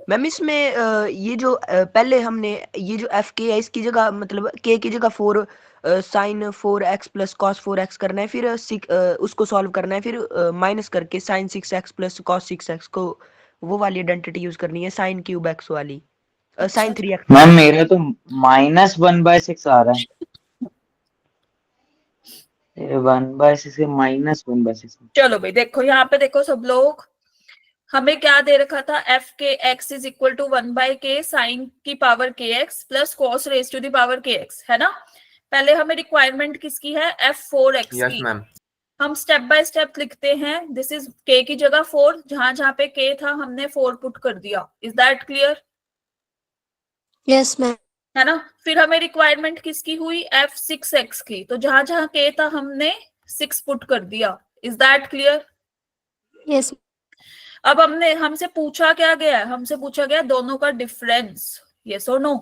मैम इसमें ये जो पहले हमने ये जो एफ के है, इसकी जगह मतलब के की जगह 4 sign 4x plus cos 4x करना है, फिर उसको सॉल्व करना है, फिर माइनस करके sign 6x plus cos 6x को वो वाली आइडेंटिटी यूज करनी है, साइन क्यूब x वाली, साइन 3x। मैम मेरा तो -1/6 आ रहा है। 1/6 से -1/6। चलो भाई देखो, यहाँ पे देखो सब लोग, हमें क्या दे रखा था? F K X is equal to 1/k sine की power K X plus cos raise to the power K X, है ना? पहले हमें रिक्वायरमेंट किसकी है? f4x यस की। मैम। हम स्टेप बाय स्टेप लिखते हैं। दिस इज k की जगह 4, जहां जहां पे k था हमने 4 पुट कर दिया। Is that clear? Yes, ma'am. है ना? फिर हमें रिक्वायरमेंट किसकी हुई? f6x की, तो जहां जहां k था हमने 6 पुट कर दिया। Is that clear? Yes. अब हमसे पूछा क्या गया है? हमसे पूछा गया दोनों का डिफरेंस, यस और नो।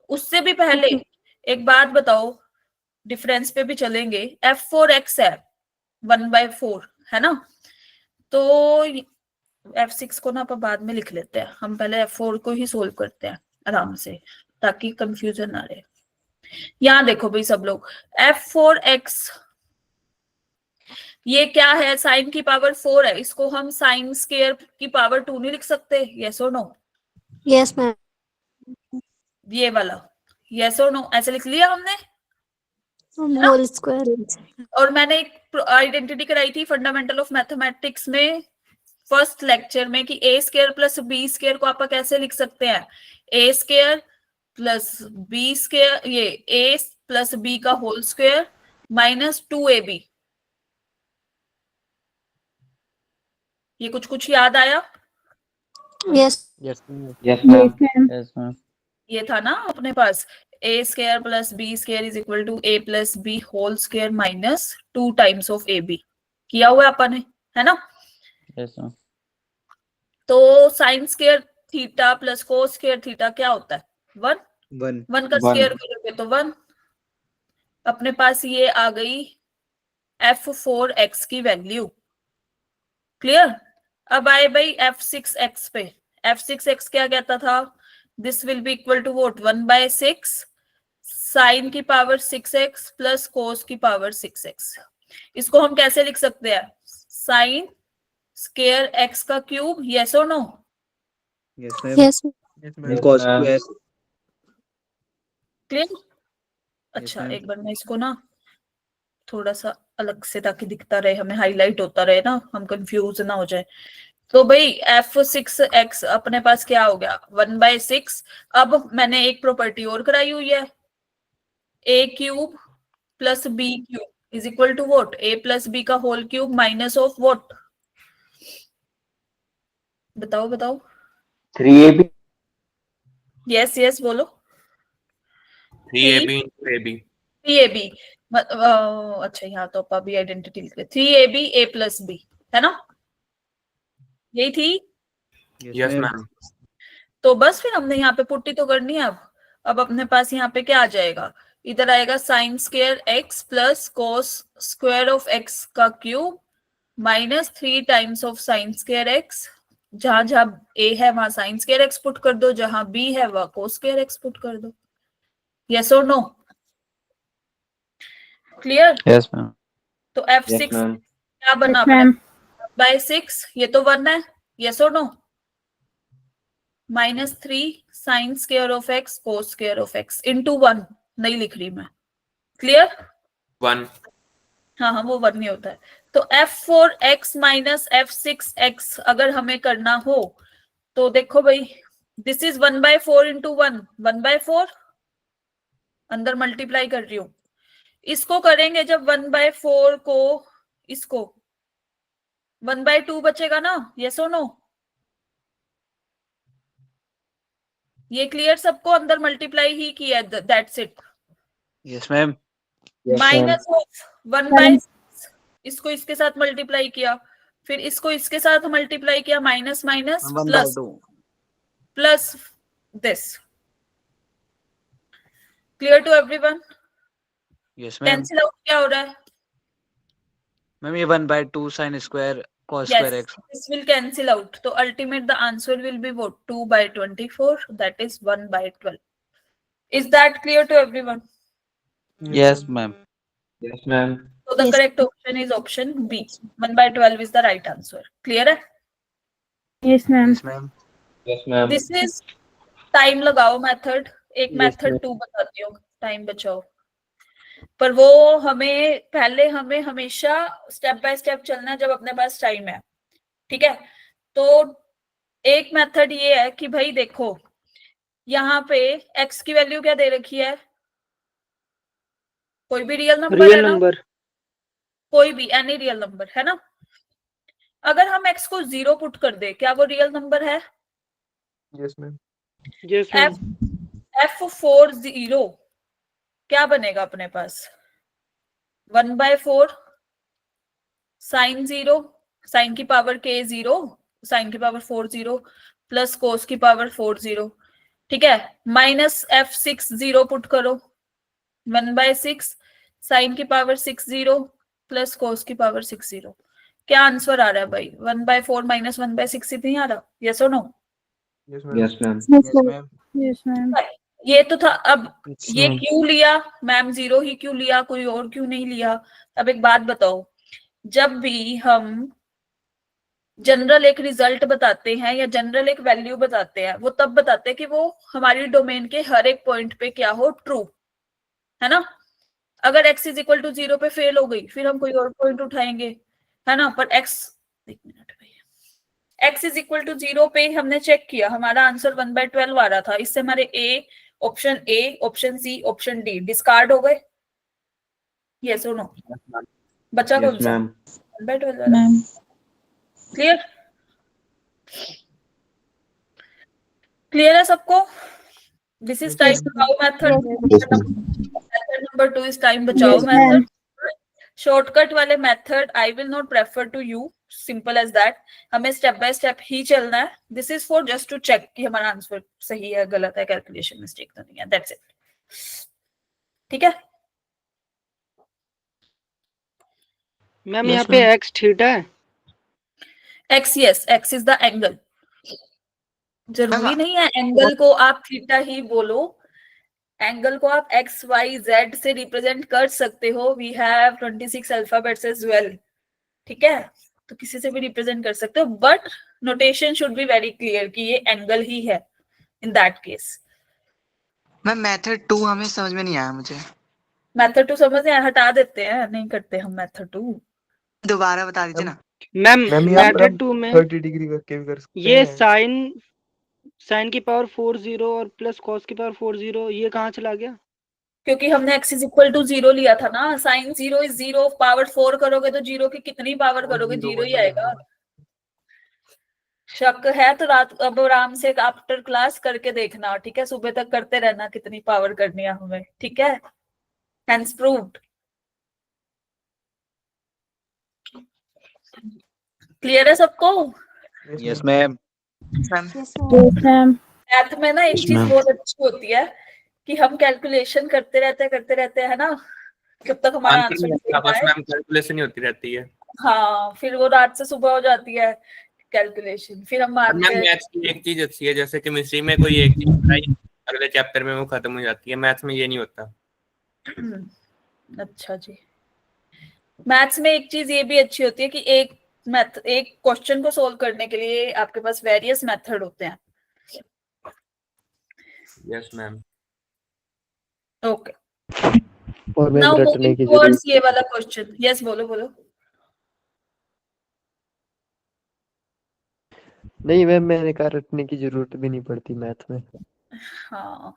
उससे भी पहले एक बात बताओ, डिफरेंस पे भी चलेंगे। f4x है 1/4, है ना? तो f6 को ना अपन बाद में लिख लेते हैं, हम पहले f4 को ही सोल्व करते हैं आराम से, ताकि कंफ्यूजन ना रहे। यहाँ देखो भाई सब लोग, f4x ये क्या है? साइन की पावर 4 है, इसको हम साइन स्क्वायर की पावर 2 नहीं लिख सकते? यस और नो? Yes, ma'am. ये वाला यस और नो ऐसे लिख लिया हमने। Whole square. और मैंने एक आइडेंटिटी कराई थी फंडामेंटल ऑफ मैथमेटिक्स में, फर्स्ट लेक्चर में कि ए स्क्वायर प्लस बी स्क्वायर को आप कैसे लिख सकते हैं, ए स्क्वायर प्लस बी स्क्वायर, ये ए प्लस बी का होल स्क्वायर माइनस 2ab। ये कुछ कुछ याद आया? Yes. Yes, ma'am. Yes, ma'am. Yes, ma'am. ये था ना अपने पास, A square plus B square is equal to A plus B whole square minus 2 times of A B. किया हुआ अपन ने, है ना? Yes, ma'am. तो sine square theta plus cos square theta क्या होता है? 1। 1 का One. स्क्वायर करोगे तो 1। अपने पास ये आ गई f4x की वैल्यू। क्लियर? अब आए भाई f6x पे। f6x क्या कहता था? This will be equal to what 1/6 sine की पावर 6x प्लस कोस की पावर 6x। इसको हम कैसे लिख सकते हैं? साइन स्क्वायर x का क्यूब, यस और no? Yes, ma'am. Yes. Yes, Cos ma'am. square. Clear? अच्छा, ma'am. एक बार मैं इसको ना थोड़ा सा अलग से, ताकि दिखता रहे, हमें हाईलाइट होता रहे ना, हम कंफ्यूज ना हो जाए। तो भाई f6x अपने पास क्या हो गया? 1/6। अब मैंने एक प्रॉपर्टी और कराई हुई है, a cube plus b cube is equal to what a plus b का whole cube minus of what. बताओ बताओ। 3ab. यस यस बोलो। 3ab into ab. 3ab अच्छा, यहाँ तो अपा भी आइडेंटिटी लिख रहे, 3ab a प्लस b, है ना? यही थी। Yes, ma'am. तो बस फिर हमने यहाँ पे पुट्टी तो करनी है। अब अपने पास यहाँ पे क्या आ जाएगा? इधर आएगा sign square x plus cos square of x का cube minus 3 times of sine square x। जहां जहां a है वहां साइन स्क्वायर x पुट कर दो, जहां b है वहां कोस स्क्वायर x पुट कर दो। यस और नो? क्लियर? Yes, ma'am. तो f6 Yes, ma'am. क्या बना अपने? 1/6, ये तो 1 है। यस और no? Minus 3 sine square of x cos square of x into 1 नहीं लिख रही मैं। क्लियर? 1. हाँ हाँ, वो 1 नहीं होता है। तो f4x माइनस f6x अगर हमें करना हो तो देखो भाई, दिस इज 1/4 इंटू 1, 1/4 अंदर मल्टीप्लाई कर रही हूं। इसको करेंगे जब 1/4 को, इसको 1/2 बचेगा ना? यस और नो? ये क्लियर सबको? अंदर मल्टीप्लाई ही किया, that's it. Yes, ma'am. Yes, ma'am. Minus of 1/6, इसको इसके साथ मल्टीप्लाई किया, फिर इसको इसके साथ मल्टीप्लाई किया, minus minus plus 1/2. Plus this. Clear to everyone? Yes, ma'am. Cancel out क्या हो रहा है? Ma'am, ये 1/2 sin square cos Yes, square x. this will cancel out. So ultimate the answer will be what? 2/24. That is 1/12. Is that clear to everyone? Yes, ma'am. Yes, ma'am. So the Yes. correct option is option B. 1/12 is the right answer. Clear है? Yes, ma'am. Yes, ma'am. Yes, ma'am. This is time लगाओ method. एक Yes, method ma'am. 2 बताती हूँ, time बचाओ। पर वो हमें पहले हमें हमेशा स्टेप बाय स्टेप चलना है जब अपने पास टाइम है। ठीक है? तो एक मेथड ये है कि भाई देखो, यहाँ पे x की वैल्यू क्या दे रखी है? कोई भी रियल नंबर है रियल ना? नंबर। कोई भी एनी रियल नंबर है ना? अगर हम x को 0 पुट कर दे, क्या वो रियल नंबर है? Yes ma'am. Yes ma'am. f40 क्या बनेगा अपने पास? 1/4 साइन 0, साइन की पावर k 0, साइन की पावर 40 प्लस कोस की पावर 40। ठीक है? माइनस f60 पुट करो, 1/6 साइन की पावर 60 प्लस कोस की पावर 60। क्या आंसर आ रहा है भाई? 1/4 माइनस 1/6 नहीं आ रहा? यस और no? Yes, ma'am. Yes, ma'am. Yes, ma'am. ये तो था। अब Yes, ये ma'am. क्यों लिया मैम? 0 ही क्यों लिया? कोई और क्यों नहीं लिया? अब एक बात बताओ, जब भी हम जनरल एक रिजल्ट बताते हैं या जनरल एक वैल्यू बताते हैं, वो तब बताते हैं कि वो हमारी डोमेन के हर एक पॉइंट पे क्या हो, ट्रू है ना? अगर x इज इक्वल टू 0 पे फेल हो गई, फिर हम कोई और पॉइंट उठाएंगे, है ना? पर x, एक मिनट भैया, x इज इक्वल टू 0 पे हमने चेक किया, हमारा आंसर 1/12 आ रहा था। इससे हमारे option A, option C, option D discard हो गए। यस और नो? बचा कौन सा? 1/12 वाला। Ma'am clear? क्लियर है सबको? दिस इज टाइम बचाओ method. Method number 2 is time बचाओ Yes, ma'am. मेथड। शॉर्टकट वाले method I will not prefer to you, simple as that. हमें स्टेप बाय स्टेप ही चलना है। This is for just to check कि हमारा answer सही है, गलत है, कैलकुलेशन मिस्टेक तो नहीं है, दैट्स इट। ठीक है? मैम Yes, यहाँ पे ma'am. x थीटा है। X, yes, x is the angle. जरूरी नहीं है एंगल को आप थीटा ही बोलो, एंगल को आप एक्स वाई जेड से रिप्रेजेंट कर सकते हो। We have 26 alphabets as well. ठीक है? तो किसी से भी रिप्रेजेंट कर सकते हो, but notation should be very clear कि ये एंगल ही है इन दैट केस। मैम मेथड 2 हमें समझ में नहीं आया मुझे, मेथड 2 समझ नहीं आया? हटा देते हैं, नहीं करते हम मेथड 2। दोबारा बता दीजिए ना। मैम यहाँ पर मेथड 2 में 30 डिग्री करके भी कर सकते ये हैं। साइन की पावर 40 और प्लस कॉस की पावर 40, ये कहाँ चला गया? क्योंकि हमने x इज इक्वल टू 0 लिया था ना। साइन 0 इज 0, पावर 4 करोगे तो 0 की कितनी पावर करोगे? 0 ही आएगा। शक है तो रात अब आराम से आफ्टर क्लास करके देखना। ठीक है? सुबह तक करते रहना कितनी पावर करनी है हमें। ठीक है? Hence proved. क्लियर है सबको? Yes ma'am. Ma'am Yes, ma'am. Math में ना एक चीज बहुत अच्छी होती है कि हम कैलकुलेशन करते रहते हैं ना, जब तक हमारा आंसर आंसर नहीं नहीं आपस आए। में कैलकुलेशन ही होती रहती है। हाँ, फिर वो रात से सुबह हो जाती है कैलकुलेशन, फिर हम और मानते मैम हैं। मैथ्स की एक चीज अच्छी है, जैसे केमिस्ट्री में कोई एक चीज पढ़ाई अगले चैप्टर में वो खत्म हो जाती है, मैथ्स में ये नहीं होता। अच्छा जी। मैथ्स में एक चीज ये भी अच्छी होती है कि एक क्वेश्चन को सोल्व करने के लिए आपके पास वेरियस मेथड होते हैं। Yes ma'am. ओके, और मैम नाउ रटने मूविंग की टुवर्ड्स जरूरत ये वाला क्वेश्चन। यस, बोलो बोलो। नहीं मैम, मैंने कहा रटने की जरूरत भी नहीं पड़ती मैथ में। हाँ,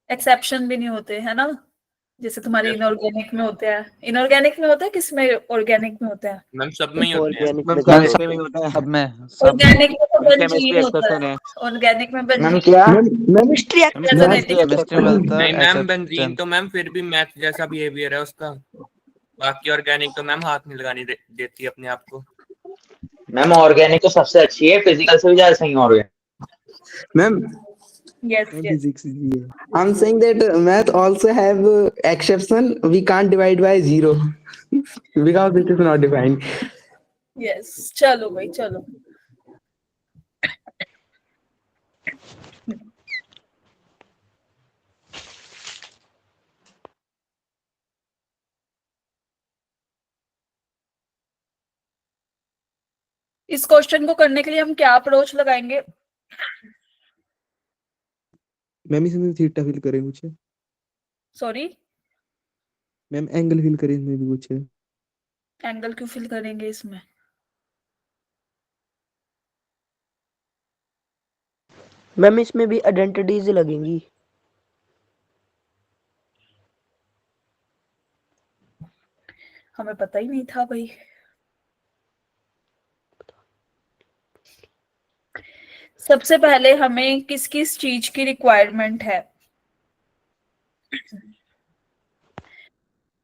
एक्सेप्शन भी नहीं होते है ना, जैसे तुम्हारे Yes. इनऑर्गेनिक में होते हैं। इनऑर्गेनिक में होता है, किसमें ऑर्गेनिक में होता है? मैम सब में ही होते हैं। ऑर्गेनिक मैम में साइंस तो में भी होता है, सब में, ऑर्गेनिक में तो केमिस्ट्री बेंजीन होता एक्सेप्शन है। है। ऑर्गेनिक में मैम बेंजीन। क्या? Chemistry chemistry Resonating. में मिलता नहीं है मैम, बेंजीन एक्सेप्शन। तो मैम फिर भी मैथ जैसा बिहेवियर है उसका। बाकी ऑर्गेनिक तो मैम हाथ नहीं लगानी देती अपने आप को। मैम ऑर्गेनिक तो सबसे अच्छी है, फिजिकल से भी ज्यादा सही organic. Ma'am Yes, yes. physics I'm saying that math also have exception. We can't divide by 0 because it is not defined. Yes. चलो भाई चलो। इस क्वेश्चन को करने के लिए हम क्या अप्रोच लगाएंगे? मैम इसमें थीटा फिल करें कुछ है? सॉरी, मैम एंगल फिल करें इसमें भी कुछ है? एंगल क्यों फिल करेंगे इसमें? मैम इसमें भी आइडेंटिटीज लगेंगी। हमें पता ही नहीं था भाई। सबसे पहले हमें किस किस चीज की रिक्वायरमेंट है?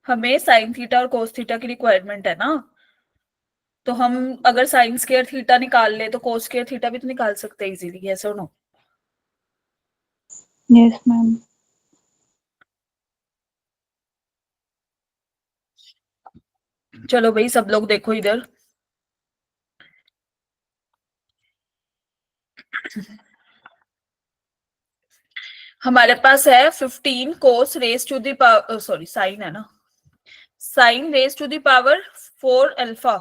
हमें साइन थीटा और कोस थीटा की रिक्वायरमेंट है ना। तो हम अगर साइन स्क्वायर थीटा निकाल ले तो कोस स्क्वायर थीटा भी तो निकाल सकते हैं इजीली। यस और नो? Yes, ma'am. चलो भाई सब लोग देखो इधर। हमारे पास है 15 cos raise to the power, sorry sine है ना, sine raise to the power 4 alpha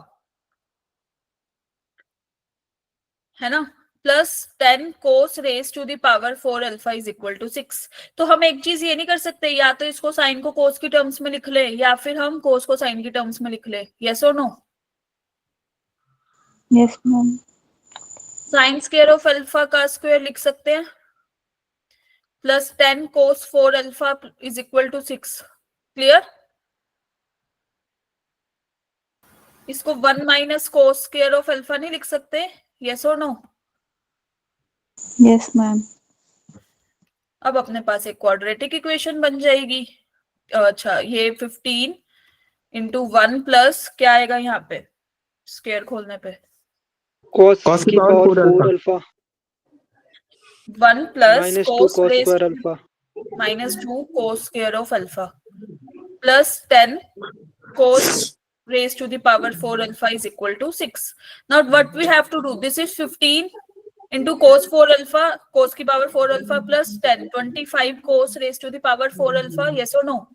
है ना, plus 10 cos raise to the power 4 alpha is equal to 6। तो हम एक चीज ये नहीं कर सकते, या तो इसको साइन को कोस की टर्म्स में लिख ले या फिर हम कोस को साइन की टर्म्स में लिख ले। यस और no? Yes ma'am. Sine square of alpha का स्क्वायर लिख सकते हैं, plus 10 cos 4 alpha is equal to 6। Clear? इसको 1 minus cos square of alpha नहीं लिख सकते? यस और नो? Yes ma'am. अब अपने पास एक क्वाड्रेटिक इक्वेशन बन जाएगी। अच्छा, ये 15 इंटू 1 प्लस क्या आएगा यहाँ पे स्क्वायर खोलने पे? cos cos की power 4 alpha 1 plus -2 cos cos raise square alpha -2 cos square of alpha plus 10 cos raised to the power 4 alpha is equal to 6. Now what we have to do, this is 15 into cos 4 alpha, cos की power 4 alpha plus 10, 25 cos raised to the power 4 alpha, yes or no?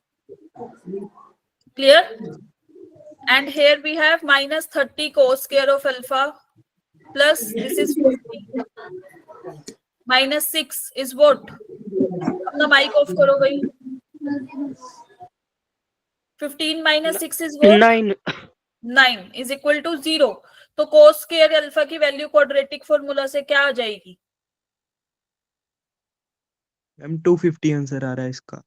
Clear? And here we have minus 30 cos square of alpha plus this is 50 minus 6 is what? अपना mic off करो भाई। 15 minus 6 is what? 9 9 is equal to 0. तो cos square alpha की value quadratic formula से क्या आ जाएगी? Ma'am 250 answer आ रहा है इसका।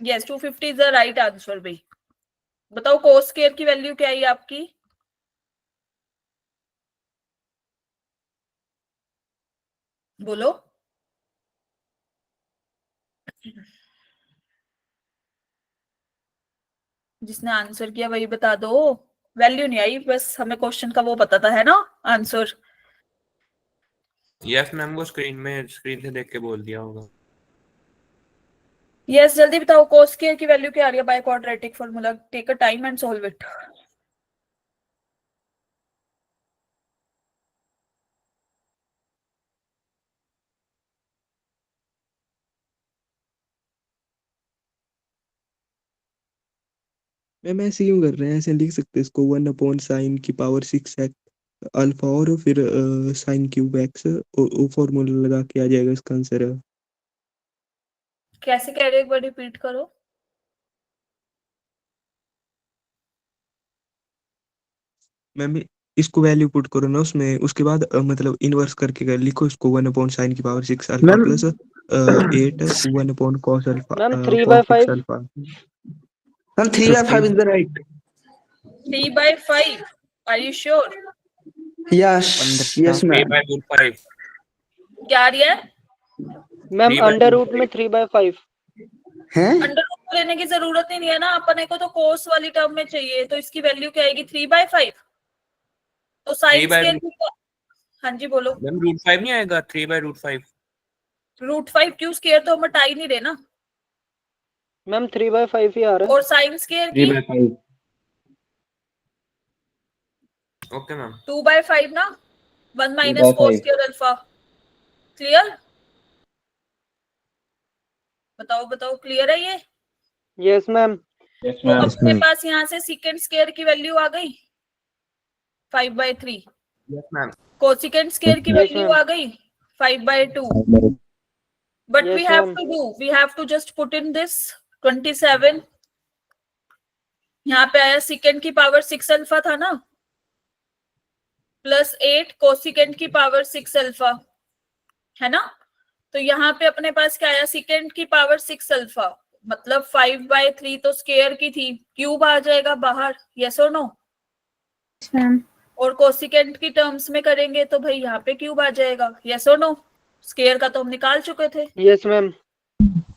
Yes, 250 is the right answer भाई। बताओ cos square की वैल्यू क्या है आपकी? बोलो। जिसने आंसर किया वही बता दो। वैल्यू नहीं आई, बस हमें क्वेश्चन का वो पता था, है ना आंसर? यस मैम, वो स्क्रीन से देख के बोल दिया होगा। यस, जल्दी बताओ cos square की वैल्यू क्या आ रही है by quadratic formula? Take a time and solve it. Ma'am ऐसे क्यों कर रहे हैं? ऐसे लिख सकते हैं इसको 1 अपॉन साइन की पावर 6 एक्स अल्फा और फिर साइन क्यूब एक्स फॉर्मूला लगा के आ जाएगा इसका आंसर। कैसे कह रहे हो, एक बार रिपीट करो। मैम इसको वैल्यू पुट करो ना उसमें, उसके बाद मतलब इनवर्स करके लिखो इसको 1 अपॉन साइन की power 6 alpha plus 8 1 upon cos alpha ma'am cos 3/5 6 alpha. Ma'am 3/5 is the right. 3/5 are you sure? Yes yes 3 ma'am. by root 5। क्या आ रही है? मैम 3/5 अंडर रूट में 3/5 हैं? अंडर रूट लेने की जरूरत ही नहीं है ना, अपने को तो कोस वाली टर्म में चाहिए, तो इसकी वैल्यू क्या आएगी? 3/5। तो साइन 3/, स्क्वायर। हाँ जी बोलो। मैम √5 नहीं आएगा? 3/√5। √5 क्यों? स्क्वायर तो हम हटा ही नहीं रहे ना। मैम 3/5 ही आ रहा है। और साइन स्क्वायर की 3/5 ओके मैम। 2/5 ना, 1 minus cos 3/5 square alpha. Clear? बताओ बताओ, क्लियर है ये? Yes ma'am. यस तो मैम अपने पास यहाँ से सेकंड स्क्वायर की वैल्यू आ गई 5/3, यस मैम। कोसेकेंट स्क्वायर की Yes, वैल्यू ma'am. आ गई 5/2। But Yes, we have ma'am. to do, we have to just put in this 27। यहाँ पे आया सेकेंड की पावर 6 अल्फा था ना, प्लस 8 कोसेकेंट की पावर 6 अल्फा, है ना? तो यहाँ पे अपने पास क्या आया? सेकेंड की पावर 6 अल्फा, मतलब 5/3 तो स्क्वायर की थी, क्यूब आ जाएगा बाहर, यस और नो? मैम। और कोसेकेंट की टर्म्स में करेंगे तो भाई यहाँ पे क्यूब आ जाएगा, यस और नो? स्क्वायर का तो हम निकाल चुके थे। Yes ma'am.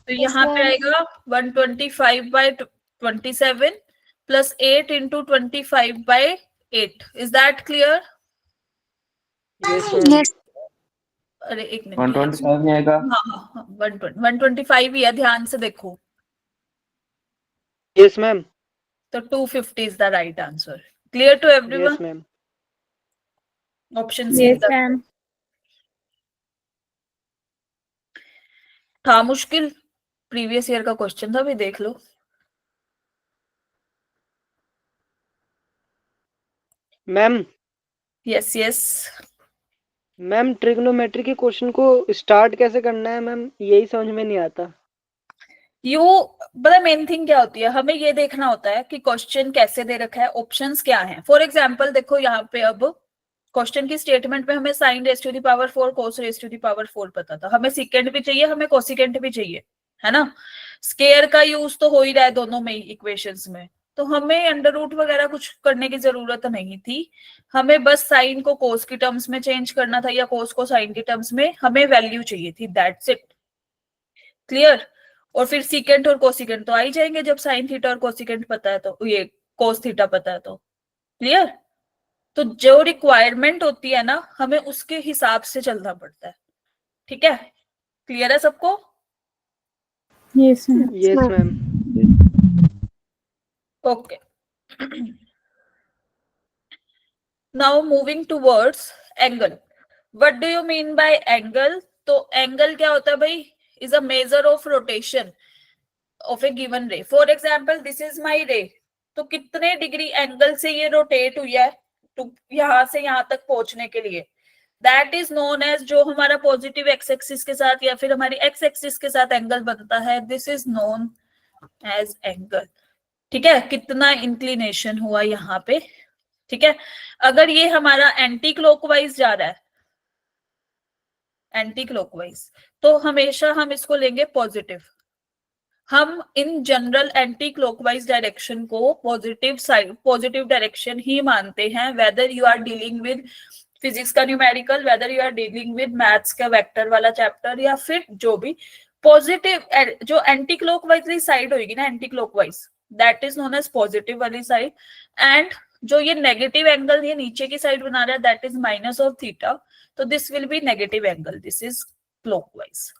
तो यहाँ पे आएगा 125/27 plus 8 into 25/8। Is that clear? Yes ma'am. अरे एक मिनट, 125 नहीं आएगा? हाँ 125 ही है, ध्यान से देखो। Yes ma'am. तो 250 is the right answer. Clear to everyone? Yes ma'am. Option C yes ma'am. था मुश्किल, प्रीवियस ईयर का क्वेश्चन था, भी देख लो। Ma'am yes yes. Ma'am trigonometry के क्वेश्चन को स्टार्ट कैसे करना है मैम, यही समझ में नहीं आता। यू बड़ा मेन थिंग क्या होती है, हमें ये देखना होता है कि क्वेश्चन कैसे दे रखा है, ऑप्शंस क्या हैं। फॉर एग्जांपल देखो यहाँ पे अब क्वेश्चन की स्टेटमेंट में हमें sine raise to the power 4 cos raise to the power 4 पता था, हमें सीकेंट भी चाहिए, हमें कोसिकेंट भी चाहिए, है ना। स्केयर का यूज तो हो ही रहा है दोनों में इक्वेशंस में, तो हमें अंडर रूट वगैरह कुछ करने की जरूरत नहीं थी। हमें बस साइन को कोस की टर्म्स में चेंज करना था या कोस को साइन की टर्म्स में, हमें वैल्यू चाहिए थी, दैट्स इट। क्लियर। और फिर सीकेंट और कोसिकेंट तो आ ही जाएंगे जब साइन थीटा और कोसिकेंट पता है, तो ये कोस थीटा पता है तो। क्लियर। तो जो रिक्वायरमेंट होती है ना, हमें उसके हिसाब से चलना पड़ता है। ठीक है, क्लियर है सबको? Yes ma'am. Yes ma'am. Okay, now moving towards angle. What do you mean by angle? तो एंगल क्या होता है भाई? Is a measure of rotation of a given ray. For example this is my ray, तो कितने degree angle से ये rotate हुई है यहां से यहां तक पहुंचने के लिए, दैट इज नोन एज, जो हमारा पॉजिटिव एक्स एक्सिस के साथ या फिर हमारी एक्स एक्सिस के साथ एंगल बनता है, this is known as angle. ठीक है, कितना इंक्लिनेशन हुआ यहाँ पे। ठीक है, अगर ये हमारा एंटी क्लॉकवाइज जा रहा है, एंटी क्लॉकवाइज, तो हमेशा हम इसको लेंगे पॉजिटिव। हम in general anti clockwise direction को पॉजिटिव साइड, पॉजिटिव डायरेक्शन ही मानते हैं, whether you are dealing with physics का numerical, whether you are dealing with maths का वेक्टर वाला चैप्टर, या फिर जो भी पॉजिटिव जो एंटी क्लॉकवाइज साइड होगी ना, anti clockwise, that is known as positive वाली साइड। एंड जो ये नेगेटिव एंगल ये नीचे की साइड बना रहा है, that is minus of theta, तो this will be negative angle, this is clockwise.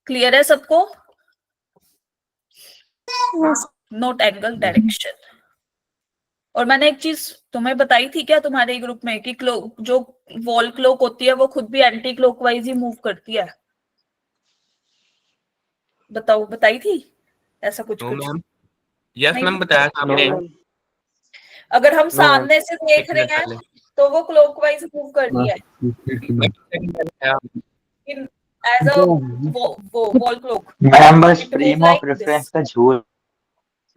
Clear है सबको? Note angle direction. और मैंने एक चीज तुम्हें बताई थी क्या तुम्हारे ग्रुप में, कि जो वॉल क्लॉक होती है वो खुद भी एंटी क्लॉकवाइज ही मूव करती है। बताओ, बताई थी ऐसा कुछ? नो कुछ मैम। यस नहीं मैम, थी? बताया था आपने। अगर हम सामने से देख एक रहे मिनट हैं पहले। तो वो क्लॉकवाइज मूव करती है as a wall clock. Ma'am बस it move frame like of this. Reference का झूठ।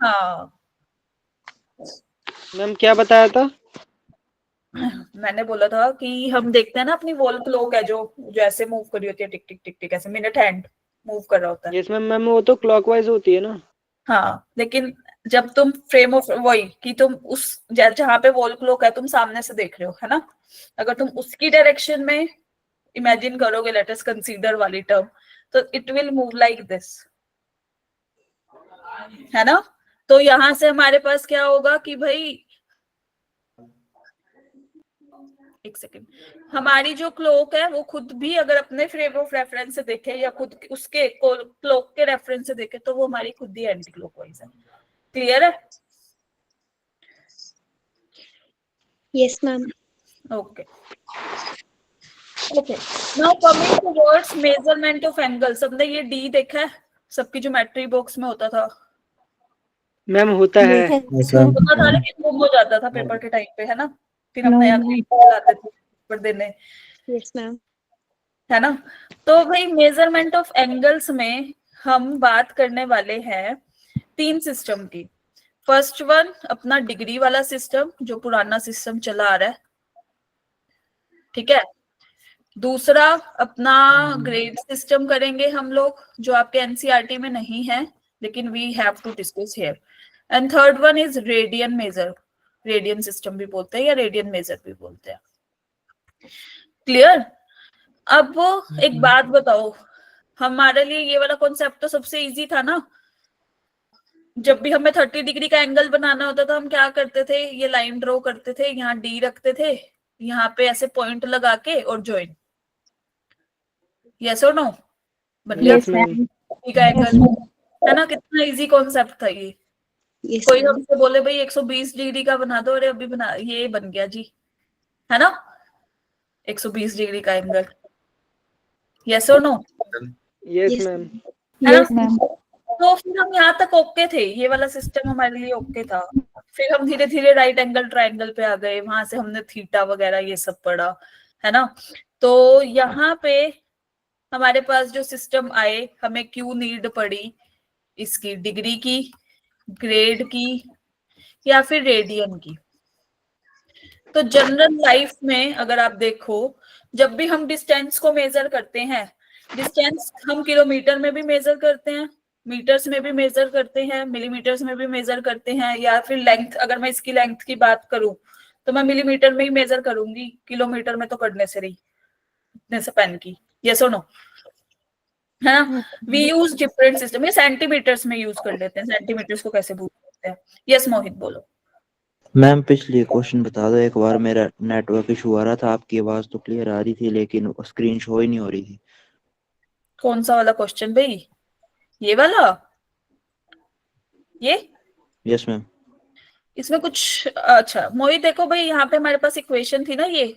हाँ, मैम क्या बताया था? मैंने बोला था कि हम देखते हैं ना अपनी वॉल क्लॉक है जो ऐसे मूव कर रही होती है, टिक टिक टिक टिक, ऐसे मिनट हैंड मूव कर रहा होता है। Yes ma'am. मैम वो तो क्लॉकवाइज होती है ना। हाँ, लेकिन जब तुम फ्रेम ऑफ, वही कि तुम उस जहां पे वॉल क्लॉक है तुम सामने से देख रहे हो, है ना, अगर तुम उसकी डायरेक्शन में इमेजिन करोगे, लेट अस कंसीडर वाली टर्म, तो it will move like this, है ना। तो यहां से हमारे पास क्या होगा कि भाई, एक सेकेंड, हमारी जो क्लॉक है वो खुद भी अगर अपने फ्रेम ऑफ रेफरेंस से देखे या खुद उसके क्लॉक के रेफरेंस से देखे, तो वो हमारी खुद ही एंटी क्लॉकवाइज है। क्लियर है? Yes ma'am. Okay okay, now coming towards measurement of angle. सबने ये डी देखा है, सबकी ज्योमेट्री बॉक्स में होता था। मैम होता है। होता था लेकिन गुम हो जाता था पेपर के टाइम पे, है ना, फिर हम नया लाते थे पेपर देने। Yes ma'am. है ना। तो भाई मेजरमेंट ऑफ एंगल्स में हम बात करने वाले हैं 3 सिस्टम की। फर्स्ट वन अपना डिग्री वाला सिस्टम, जो पुराना सिस्टम चला आ रहा है। ठीक है। दूसरा अपना ग्रेड सिस्टम करेंगे हम लोग, जो आपके एनसीईआरटी में नहीं है, लेकिन we have to discuss here. And third one is radian measure, radian system भी बोलते हैं या रेडियन मेजर भी बोलते हैं। क्लियर? अब एक बात बताओ, हमारे लिए ये वाला कॉन्सेप्ट तो सबसे इजी था ना। जब भी हमें 30 डिग्री का एंगल बनाना होता था, हम क्या करते थे, ये लाइन ड्रॉ करते थे, यहाँ डी रखते थे, यहाँ पे ऐसे पॉइंट लगा के और ज्वाइन। यस और नो? बन गया यस मैम। का एंगल, है ना। कितना इजी कॉन्सेप्ट था ये। कोई हमसे बोले भाई 120 डिग्री का बना दो, अरे अभी बना, ये बन गया जी, है ना, 120 डिग्री का एंगल। यस और नो? Yes ma'am. है ना। तो फिर हम यहाँ तक ओके थे, ये वाला सिस्टम हमारे लिए ओके था। फिर हम धीरे धीरे राइट एंगल ट्रायंगल पे आ गए, वहां से हमने थीटा वगैरह ये सब पढ़ा, है ना। तो यहाँ पे हमारे पास जो सिस्टम आए, हमें क्यों नीड पड़ी इसकी, डिग्री की, ग्रेड की, या फिर रेडियन की। तो जनरल लाइफ में अगर आप देखो, जब भी हम डिस्टेंस को मेजर करते हैं, डिस्टेंस हम किलोमीटर में भी मेजर करते हैं, मीटर्स में भी मेजर करते हैं, मिलीमीटर्स में भी मेजर करते हैं, या फिर लेंथ, अगर मैं इसकी लेंथ की बात करूं तो मैं मिलीमीटर में ही मेजर करूंगी, किलोमीटर में तो करने से रही इतने से पेन की। यस और नो, है ना? We use different system. ये सेंटीमीटर्स में यूज कर लेते हैं, सेंटीमीटर्स को कैसे भूल सकते हैं। यस मोहित बोलो। मैम पिछली क्वेश्चन बता दो एक बार, मेरा नेटवर्क इशू आ रहा था, आपकी आवाज तो क्लियर आ रही थी लेकिन स्क्रीन शो ही नहीं हो रही थी। कौन सा वाला क्वेश्चन भाई? ये वाला? ये? Yes ma'am. इसमें कुछ, अच्छा मोहित देखो भाई, यहाँ पे हमारे पास इक्वेशन थी ना, ये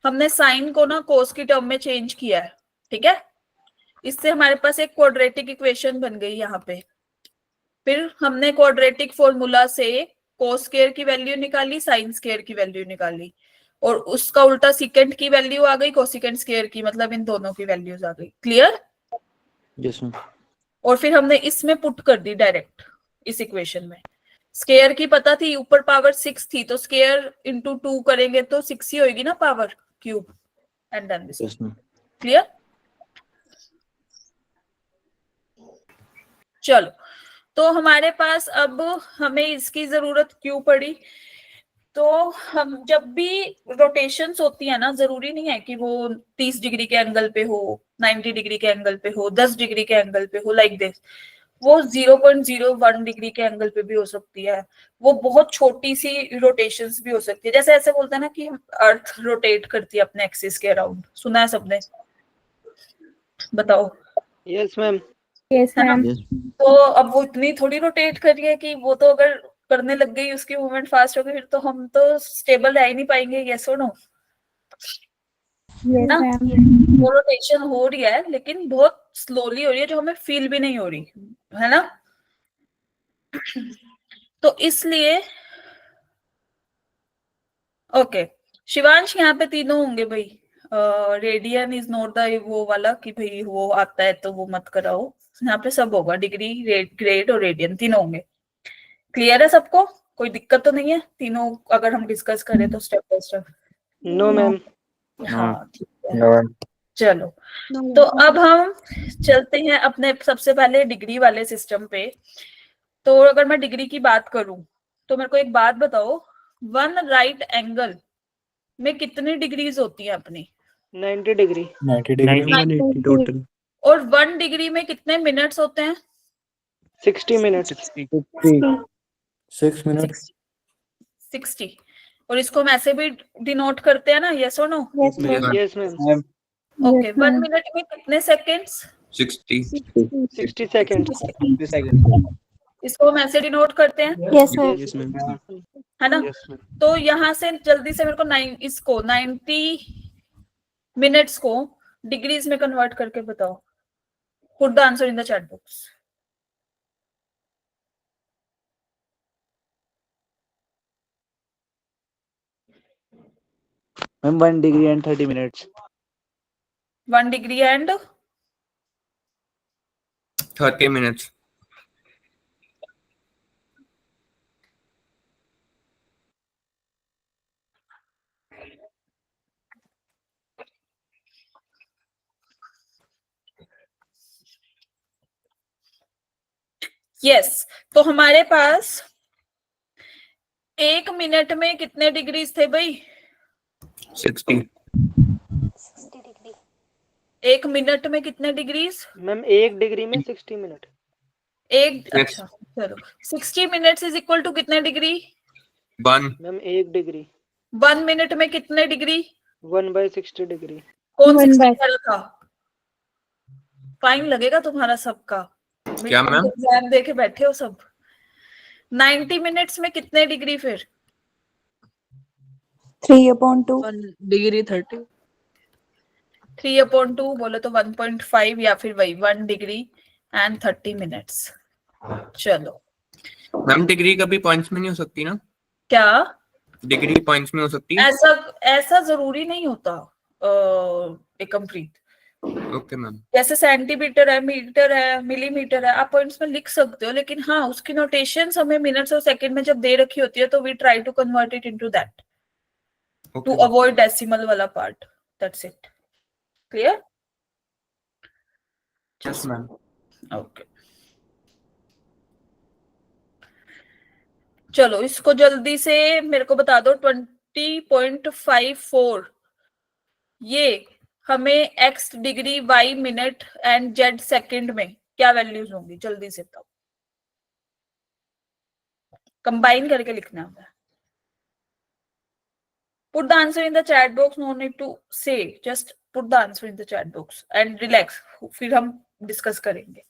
हमने साइन को ना कोस की टर्म में चेंज किया है, ठीक है? इससे हमारे पास एक क्वाड्रेटिक इक्वेशन बन गई यहाँ पे। फिर हमने क्वाड्रेटिक फॉर्मूला से कोस स्क्वायर की वैल्यू निकाली, साइन स्क्वायर की वैल्यू निकाली, और उसका उल्टा सीकेंट की वैल्यू आ गई, कोसिकेंट स्क्वायर की, मतलब इन दोनों की वैल्यूज आ गई। क्लियर? Yes ma'am. और फिर हमने इसमें पुट कर दी डायरेक्ट इस इक्वेशन में। स्क्वायर की पता थी, ऊपर पावर 6 थी, तो स्क्वायर इंटू 2 करेंगे तो 6 ही होगी ना power cube, and then this. Yes ma'am. Clear? चलो, तो हमारे पास अब हमें इसकी जरूरत क्यों पड़ी? तो हम जब भी रोटेशंस होती है ना, जरूरी नहीं है कि वो 30 डिग्री के एंगल पे हो, 90 डिग्री के एंगल पे हो, 10 डिग्री के एंगल पे हो, लाइक दिस। वो 0.01 डिग्री के एंगल पे भी हो सकती है, वो बहुत छोटी सी रोटेशंस भी हो सकती है। जैसे ऐसे बोलते हैं ना कि अर्थ रोटेट करती है अपने एक्सिस के अराउंड, सुना है सबने? बताओ। Yes ma'am. यस है ना? मैम। तो अब वो इतनी थोड़ी रोटेट कर रही है कि वो तो अगर करने लग गई, उसकी मूवमेंट फास्ट हो गई, फिर तो हम तो स्टेबल रह ही नहीं पाएंगे। यस और नो? यस ना? मैम। वो रोटेशन हो रही है लेकिन बहुत स्लोली हो रही है, जो हमें फील भी नहीं हो रही, है ना? तो इसलिए ओके, शिवांश यहाँ पे तीनों होंगे भाई। रेडियन इज नॉट द वो वाला कि भाई वो आता है तो वो मत कराओ, यहाँ पे सब होगा, डिग्री, ग्रेड और रेडियन तीनों होंगे। क्लियर है सबको? कोई दिक्कत तो नहीं है? तीनों अगर हम डिस्कस करें तो step by step. No ma'am. हाँ ठीक है, चलो। तो अब हम चलते हैं अपने सबसे पहले डिग्री वाले सिस्टम पे। तो अगर मैं डिग्री की बात करूं तो मेरे को एक बात बताओ, वन राइट एंगल में कितनी डिग्रीज होती है अपनी? 90 डिग्री। 90 degree 180 total. और 1 डिग्री में कितने मिनट्स होते हैं? 60 मिनट्स। 6 मिनट। 60। और इसको हम ऐसे भी डिनोट करते हैं ना, यस और no? Yes ma'am. Yes ma'am. Okay, 1 minute में कितने सेकेंड्स? 60 60 सेकंड। इसको हम ऐसे डिनोट करते हैं, यस मैम। Yes ma'am. है ना? Yes ma'am. तो यहाँ से जल्दी से मेरे को इसको 90 मिनट्स को डिग्रीज में कन्वर्ट करके बताओ। Put the answer in the chat box. Ma'am 1 degree and 30 minutes. 1 degree and 30 minutes. Yes. तो हमारे पास 1 मिनट में कितने डिग्रीज थे भाई? 60 1 मिनट में कितने डिग्रीज? मैम 1 डिग्री में 60 मिनट। एक, Yes. अच्छा चलो, 60 मिनट्स इज इक्वल टू कितने डिग्री? 1 मैम 1 डिग्री 1 मिनट में कितने डिग्री? 1/60 डिग्री। कौन 1 60 by- कह रहा था? फाइन लगेगा तुम्हारा सबका। क्या मैम? एग्जाम दे के बैठे हो सब। 90 मिनट्स में कितने डिग्री फिर? 3/2। 1 डिग्री 30। 3/2 बोले तो 1.5, या फिर वही 1 डिग्री एंड 30 मिनट्स। चलो, मैम डिग्री कभी पॉइंट्स में नहीं हो सकती ना? क्या डिग्री पॉइंट्स में हो सकती है? ऐसा जरूरी नहीं होता कंप्लीट। Okay ma'am. जैसे सेंटीमीटर है, मीटर है, मिलीमीटर है, आप पॉइंट्स में लिख सकते हो, लेकिन हाँ उसकी नोटेशंस हमें मिनट्स और सेकंड में जब दे रखी होती है तो we try to convert it into that. To avoid decimal वाला part, that's it. Clear? Yes ma'am. Okay, चलो इसको जल्दी से मेरे को बता दो। 20.54 ये हमें x degree, y minute and z second में क्या वैल्यूज होंगी, जल्दी से बताओ। कंबाइन करके लिखना है। Put the answer in the chat box. No need to say. Just put the answer in the chat box and relax. फिर हम डिस्कस करेंगे।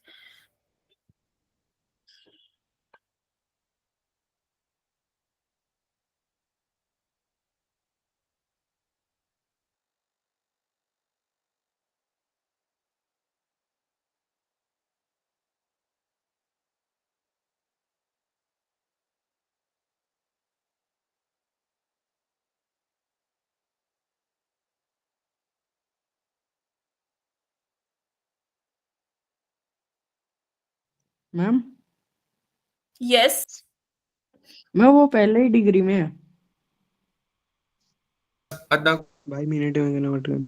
मैम यस मैं वो पहले ही डिग्री में है आधा भाई, मिनट में कन्वर्ट कर।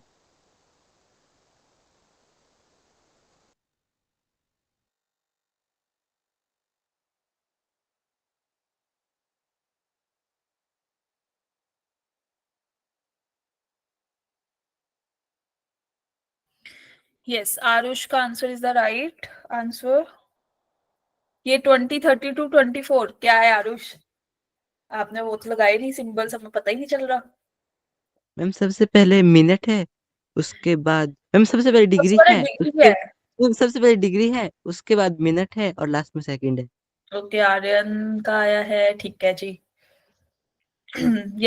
यस, आरुष का answer is the right answer. ये 20, 32, 24 क्या है आरुष? आपने वो तो लगाए नहीं सिंबल्स, हमें पता ही नहीं चल रहा। मैम सबसे पहले मिनट है, उसके बाद मैम सबसे पहले डिग्री सबसे है, डिग्री उसके है। सबसे पहले डिग्री है, उसके बाद मिनट है और लास्ट में सेकंड है। ओके, आर्यन का आया है, ठीक है जी।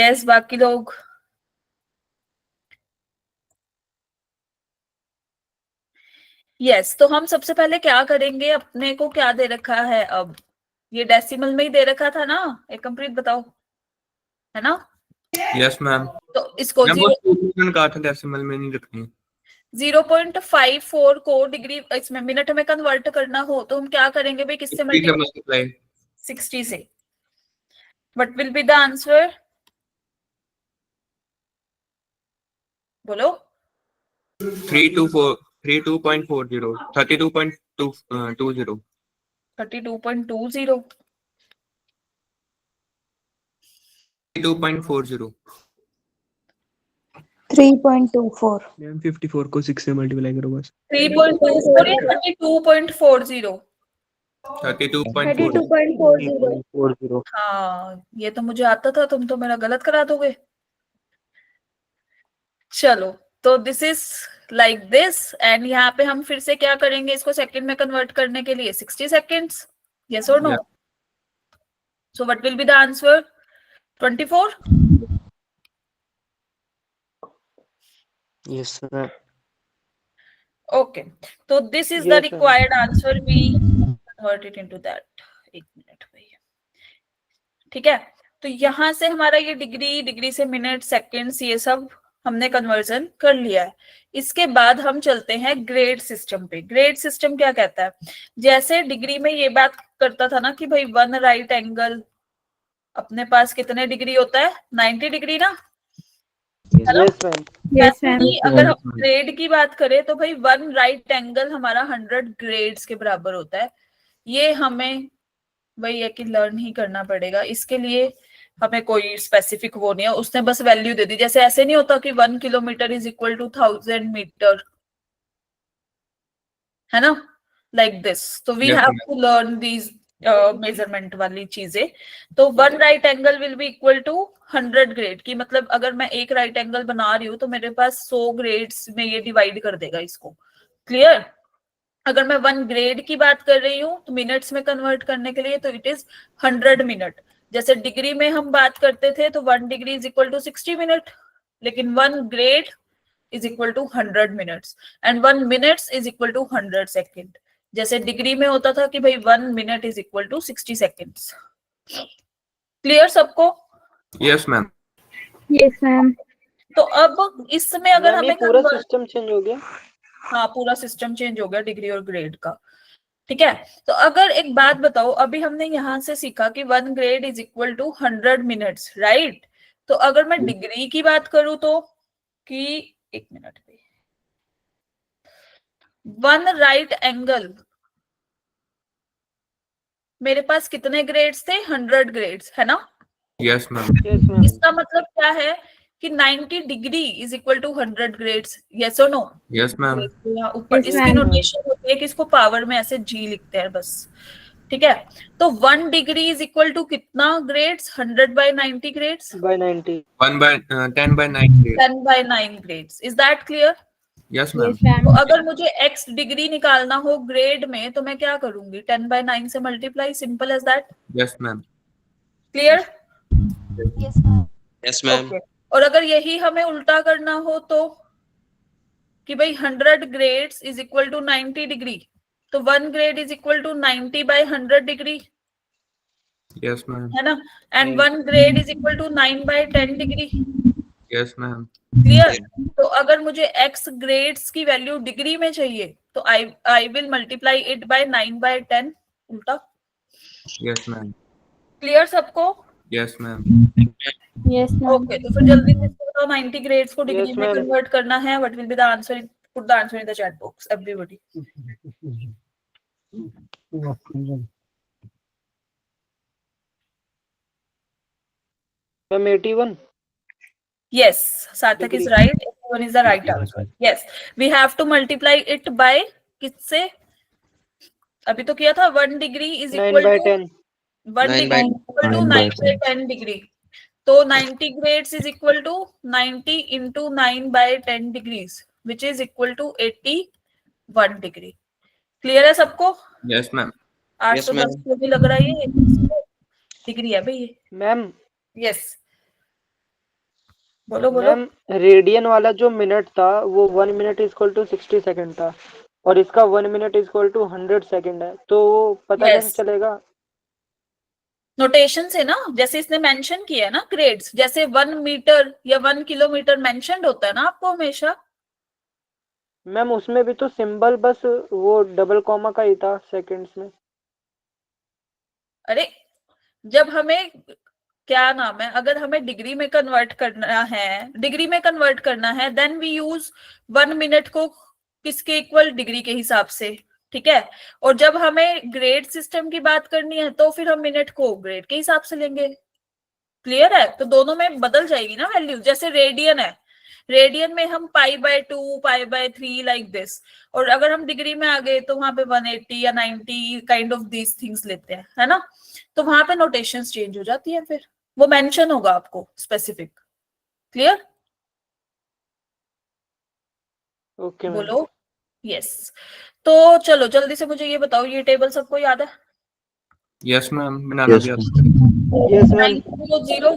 यस, बाकी लोग? यस, तो हम सबसे पहले क्या करेंगे, अपने को क्या दे रखा है अब? ये डेसिमल में ही दे रखा था ना, एक कंप्लीट बताओ, है ना? Yes ma'am. तो इसको मैम वो स्टूडेंट का था, डेसिमल में नहीं रखनी। 0.54 को डिग्री इसमें मिनट में कन्वर्ट करना हो तो हम क्या करेंगे भाई, किससे मल्टीप्लाई? 60 से। What will be the answer? बोलो। 32.40 32.20 32.20 32.40 3.24 मैम 54 को 6 से मल्टीप्लाई करो बस। 3.24 या 32.40? 32.40। हाँ, ये तो मुझे आता था, तुम तो मेरा गलत करा दोगे। चलो, तो this is like this, and यहाँ पे हम फिर से क्या करेंगे, इसको सेकंड में कन्वर्ट करने के लिए 60 सेकेंड्स। यस और no? So what will be the answer? 24? Yes sir. Okay, तो this is the Yes, sir. Required answer, we convert it into that. एक मिनट भैया, ठीक है। तो यहां से हमारा ये डिग्री, डिग्री से मिनट, सेकेंड्स, ये सब हमने कन्वर्जन कर लिया है। इसके बाद हम चलते हैं ग्रेड सिस्टम पे। ग्रेड सिस्टम क्या कहता है? जैसे डिग्री में ये बात करता था ना कि भाई वन राइट एंगल अपने पास कितने डिग्री होता है? 90 डिग्री ना, है ना? Yes, ma'am. वैसे ही अगर हम ग्रेड की बात करें तो भाई वन राइट एंगल हमारा 100 ग्रेड्स के बराबर होता है। ये हमें वही है कि लर्न ही करना पड़ेगा, इसके लिए हमें कोई स्पेसिफिक वो नहीं है, उसने बस वैल्यू दे दी। जैसे ऐसे नहीं होता कि 1 kilometre is equal to 1000 metre, है ना, लाइक दिस। तो we have to learn these measurement वाली चीजें। तो one right angle will be equal to 100 grade की, मतलब अगर मैं एक राइट एंगल बना रही हूँ तो मेरे पास 100 ग्रेड्स में ये डिवाइड कर देगा इसको। क्लियर? अगर मैं वन ग्रेड की बात कर रही हूँ तो मिनट्स में कन्वर्ट करने के लिए तो इट इज 100 मिनट। जैसे डिग्री में हम बात करते थे तो 1 degree is equal to 60 minute, लेकिन 1 grade is equal to 100 minutes and 1 minutes is equal to 100 second. जैसे डिग्री में होता था कि भाई 1 minute is equal to 60 seconds. Clear सबको? Yes ma'am. Yes ma'am. तो अब इसमें अगर Ma'am, ये हमें पूरा सिस्टम चेंज हो गया। हाँ, पूरा सिस्टम चेंज हो गया डिग्री और ग्रेड का। ठीक है, तो अगर एक बात बताओ, अभी हमने यहां से सीखा कि 1 grade is equal to 100 minutes, right? तो अगर मैं डिग्री की बात करूं तो कि एक मिनट, वन राइट एंगल मेरे पास कितने ग्रेड्स थे? 100 ग्रेड्स, है ना? Yes ma'am. Yes ma'am. इसका मतलब क्या है कि 90 degree is equal to 100 grades, yes और नो? Yes ma'am. यहाँ ऊपर Yes, इसकी ma'am. नोटेशन होती है कि इसको पावर में ऐसे जी लिखते हैं बस, ठीक है? तो 1 डिग्री इज इक्वल टू कितना grades? 100/90 grades, by 90। 10/9 grade. 10/9 grades. Is that clear? Yes ma'am. Yes, ma'am. तो अगर मुझे x डिग्री निकालना हो ग्रेड में तो मैं क्या करूंगी? 10/9 से multiply, simple as that. Yes ma'am. Clear? Yes ma'am. Okay. और अगर यही हमें उल्टा करना हो तो कि भाई 100 grades is equal to 90 degree, तो 1 grade is equal to 90/100 degree, yes ma'am. है ना? And 1 grade is equal to 9/10 degree. Yes ma'am. Clear? तो अगर मुझे x ग्रेड्स की वैल्यू डिग्री में चाहिए तो I will multiply it by 9/10, उल्टा। Yes ma'am. क्लियर सबको? Yes ma'am. Yes, ma'am. Okay, तो फिर जल्दी से बताओ 90 ग्रेड्स को डिग्री Yes, में ma'am. कन्वर्ट करना है। What will be the answer? Put the answer in the chat box everybody. Ma'am 81। Yes, Sarthak is Degree. right. 81 is the right answer. Yes, we have to multiply it by किससे? अभी तो किया था 1 degree is equal to 9/10। 1 9 degree equal to 9/10 degree. तो 90 grades is equal to 90 into 9/10 degrees which is equal to 81 degree. Clear है सबको? Yes ma'am. 810 को भी लग रहा है ये डिग्री है भाई ये। मैम यस, बोलो बोलो। मैम रेडियन वाला जो मिनट था वो 1 minute is equal to 60 second था और इसका 1 minute is equal to 100 second है, तो पता Yes. कैसे चलेगा? नोटेशन से ना, जैसे इसने मेंशन किया है ना ग्रेड्स, जैसे 1 मीटर या 1 किलोमीटर मेंशन्ड होता है ना आपको हमेशा। मैम उसमें भी तो सिंबल बस वो डबल कॉमा का ही था सेकंड्स में। अरे जब हमें क्या नाम है, अगर हमें डिग्री में कन्वर्ट करना है देन वी यूज 1 मिनट को किसके इक्वल? डिग्री के हिसाब से, ठीक है? और जब हमें ग्रेड सिस्टम की बात करनी है तो फिर हम मिनट को ग्रेड के हिसाब से लेंगे। क्लियर है? तो दोनों में बदल जाएगी ना वैल्यू। जैसे रेडियन है, रेडियन में हम π/2 π/3 लाइक दिस, और अगर हम डिग्री में आ गए तो वहां पे 180 या 90 काइंड ऑफ दीज थिंग्स लेते हैं, है ना? तो वहां पे नोटेशंस चेंज हो जाती है, फिर वो मेंशन होगा आपको स्पेसिफिक। क्लियर? Okay ma'am. बोलो यस। तो चलो जल्दी से मुझे ये बताओ, ये टेबल सबको याद है? Yes ma'am. बनाना भी आता है। Yes ma'am. 900,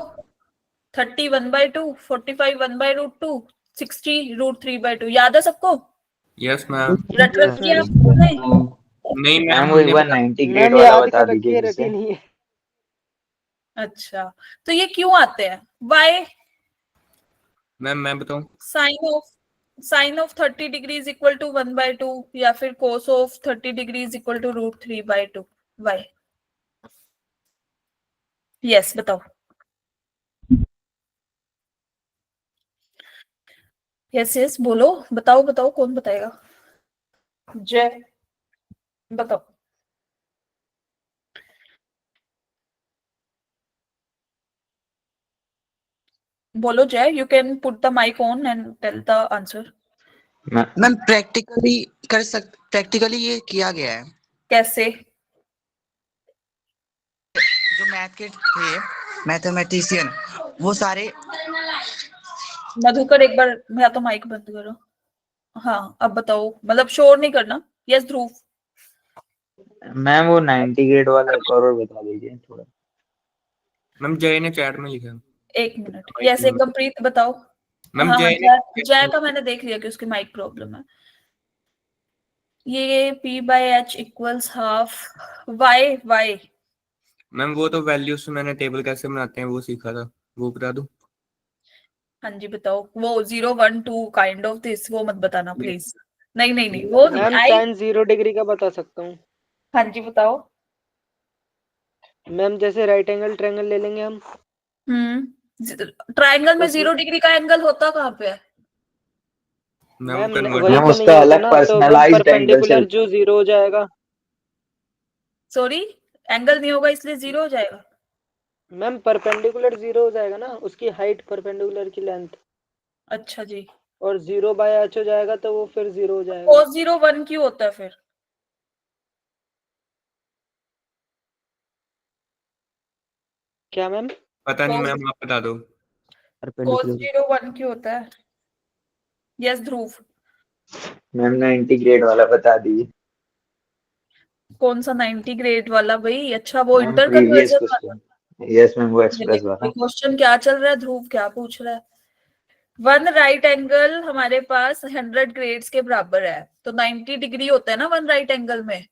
30 1/2, 45 1/√2, 60 √3/2, याद है सबको? Yes ma'am. रट रट किया आपने? नहीं मैम मैम, वो एक बार 90 ग्रेड मैम वाला याद बता कर रखी दीजिए है, जिससे। रटी नहीं है। अच्छा, तो ये क्यों आते हैं? वाई? मैम मैं बताऊं? Sine of 30 degree is equal to 1/2 या फिर cos of 30 degree is equal to √3/2। Why? Yes बताओ। यस यस बोलो, बताओ बताओ, कौन बताएगा? जय बताओ। बोलो Jai, you can put the mic on and tell the answer. Ma'am practically ये किया गया है। कैसे? जो मैथ के थे मैथमेटिशियन वो सारे। मधुकर एक बार या तो माइक बंद करो। हाँ अब बताओ, मतलब शोर नहीं करना। यस ध्रुव। मैम वो 90 ग्रेड वाला एक और बता दीजिए थोड़ा। मैम जय ने चैट में लिखा। एक मिनट। यस एकदम प्रीत बताओ। मैम हाँ जय जय का मैंने देख लिया कि उसकी माइक प्रॉब्लम है। ये p/h equals half y। Ma'am वो तो वैल्यूज से मैंने टेबल कैसे बनाते हैं वो सीखा था, वो बता दूं? हाँ जी बताओ। वो 0 1 2 काइंड ऑफ दिस वो मत बताना प्लीज। नहीं वो मैम नहीं। साइन 0 डिग्री का बता सकता हूँ। हाँ जी बताओ। मैम जैसे राइट एंगल ट्रायंगल ले लेंगे हम, ट्रायंगल में उसमें 0 डिग्री का एंगल होता कहाँ पे है? मैम मैम कन्वर्ट वही मैम तो नहीं उसका होता अलग ना, तो मैम पर्सनलाइज्ड एंगल परपेंडिकुलर चलता जो 0 हो जाएगा। सॉरी, एंगल नहीं होगा इसलिए 0 हो जाएगा। मैम परपेंडिकुलर 0 हो जाएगा ना, उसकी हाइट परपेंडिकुलर की लेंथ, अच्छा जी, और 0 बाय h हो जाएगा तो वो फिर 0 हो जाएगा। cos 0 1 क्यों होता है फिर? क्या मैम? पता नहीं cos मैम, आप बता दो। cos 0 1 क्यों होता है? यस ध्रुव, मैम 90 ग्रेड वाला बता दीजिए। कौन सा 90 ग्रेड वाला भाई? अच्छा, वो मैम इंटर प्रीवियस कन्वर्जन वाला। क्वेश्चन, यस मैम वो ये एक्सप्रेस देखो वाला। क्वेश्चन क्या चल रहा है, ध्रुव क्या पूछ रहा है। वन राइट एंगल हमारे पास 100 ग्रेड्स के बराबर है, तो 90 डिग्री होता है ना वन राइट एंगल में,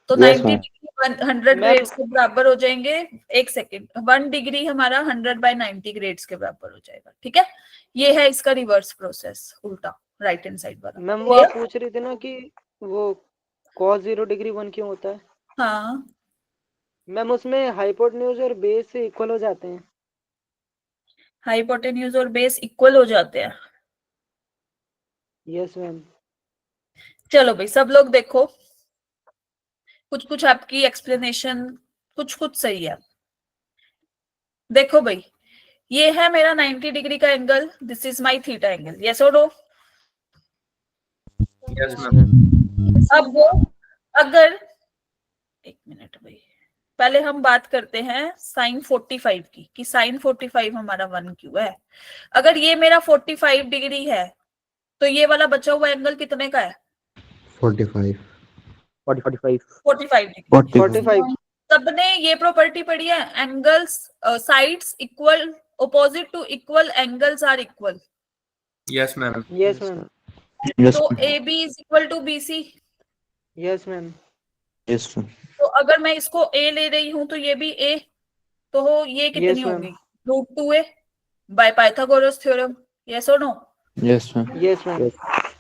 तो yes 90 ma'am. Degree 100 ma'am grades के बराबर हो जाएंगे। एक सेकेंड, 1 डिग्री हमारा 100 बाय 90 ग्रेड्स के बराबर हो जाएगा, ठीक है। ये है इसका रिवर्स प्रोसेस, उल्टा राइट हैंड साइड वाला। मैम वो आप पूछ रही थी ना कि वो cos 0 डिग्री 1 क्यों होता है। हाँ, मैम उसमें हाइपोटेन्यूज और बेस से इक्वल हो जाते हैं। हाइपोटेन्यूज और बेस इक्वल हो जाते हैं। Yes ma'am. चलो भाई सब लोग देखो, कुछ कुछ आपकी एक्सप्लेनेशन कुछ कुछ सही है। देखो भाई, ये है मेरा 90 डिग्री का angle, this is my theta angle, yes और नो? Yes ma'am. अब वो अगर, एक मिनट भाई, पहले हम बात करते हैं साइन 45 की, कि साइन 45 हमारा 1 क्यों है। अगर ये मेरा 45 डिग्री है, तो ये वाला बचा हुआ एंगल कितने का है? 45 45 डिग्री। 45। सबने ये प्रॉपर्टी पढ़ी है, angles sides equal, opposite to equal angles are equal. Yes ma'am. Yes ma'am. Yes तो A B is equal to B C. Yes ma'am. Yes तो अगर मैं इसको ए ले रही हूं तो ये भी ए, तो ये कितनी Yes, ma'am. होगी? √2a by Pythagoras theorem, yes और no? Yes ma'am yes ma'am.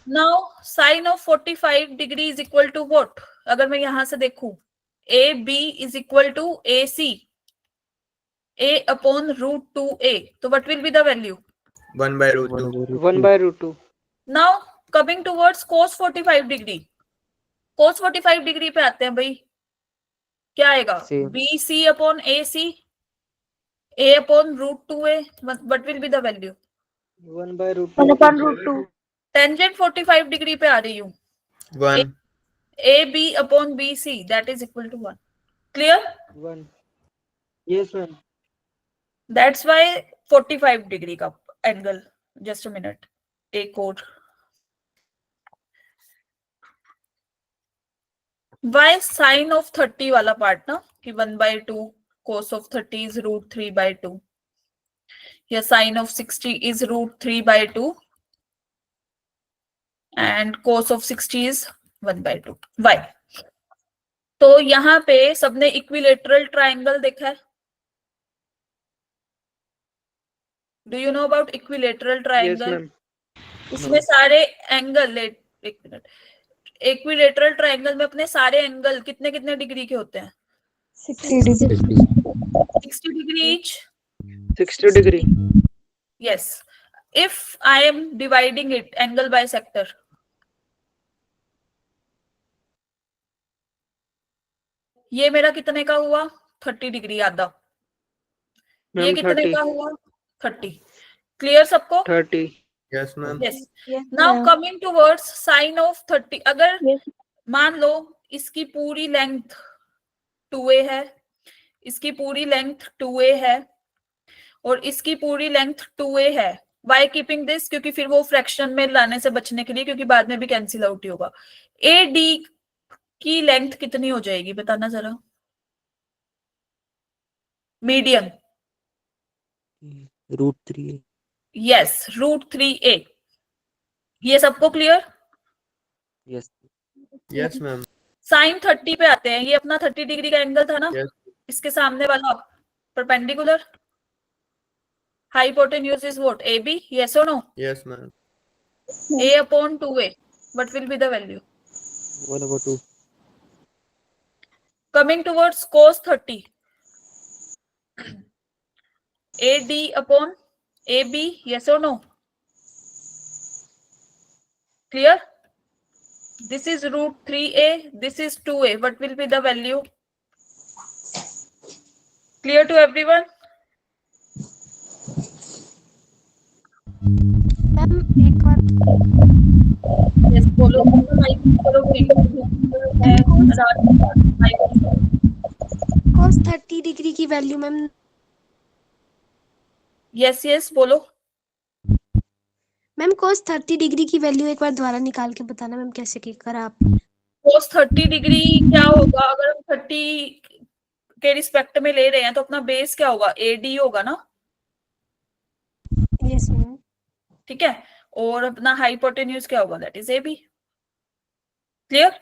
Now sine of 45 degree is equal to what? अगर मैं यहां से देखूं, A B is equal to A C, a upon √2a, तो what will be the value? 1/√2। 1/√2. Now coming towards cos 45 degree, cos 45 degree पे आते हैं भाई, क्या आएगा? Same. BC upon AC, a upon √2a, what will be the value? 1/√2. Tangent 45 degree पे आ रही हूँ, 1। AB upon BC, that is equal to 1. Clear? 1. Yes ma'am. That's why 45 degree का एंगल। जस्ट अ मिनट, एक और, Y sign of 30 वाला part ना, कि 1/2 cos of 30 is √3/2, या sine of 60 is √3/2 and cos of 60 is 1/2। Why, तो यहाँ पे सबने इक्विलेटरल ट्राइंगल देखा है? Do you know about equilateral yes triangle? Ma'am. उसमें सारे एंगल, एक मिनट, इक्विलेटरल ट्राइंगल में अपने सारे एंगल कितने कितने डिग्री के होते हैं? 60 degree. 60 degree each. 60 degree. Yes. If I am dividing it angle by sector, ये मेरा कितने का हुआ? 30 डिग्री आधा। ये मैम कितने 30। का हुआ? 30। क्लियर सबको? 30। Yes ma'am. Yes. Yes, now ma'am. Coming towards sine of 30, अगर Yes. मान लो इसकी पूरी लेंथ 2a है, इसकी पूरी लेंथ 2a है, और इसकी पूरी लेंथ 2a है, वाई कीपिंग दिस? क्योंकि फिर वो फ्रैक्शन में लाने से बचने के लिए, क्योंकि बाद में भी कैंसिल आउट ही होगा। ए डी की लेंथ कितनी हो जाएगी बताना जरा, मीडियम? √3a। Yes, √3a। ये सबको क्लियर? Yes yes ma'am. साइन 30 पे आते हैं, ये अपना 30 डिग्री का एंगल था ना, यस। इसके सामने वाला perpendicular, hypotenuse is what? AB, yes और no? Yes ma'am. A upon 2a, what will be the value? 1/2। Coming towards cos 30, AD upon AB, yes or no? Clear? This is root 3a, this is 2a. What will be the value? Clear to everyone? Ma'am एक बार Yes, बोलो mic करो है cos 30 degree की value ma'am yes yes बोलो ma'am cos 30 degree की value एक बार दोबारा निकाल के बताना मैम कैसे की करा आप cos 30 डिग्री क्या होगा अगर हम 30 के रिस्पेक्ट में ले रहे हैं तो अपना बेस क्या होगा AD होगा ना यस मैम ठीक है और अपना हाइपोटेन्यूज क्या होगा that is AB clear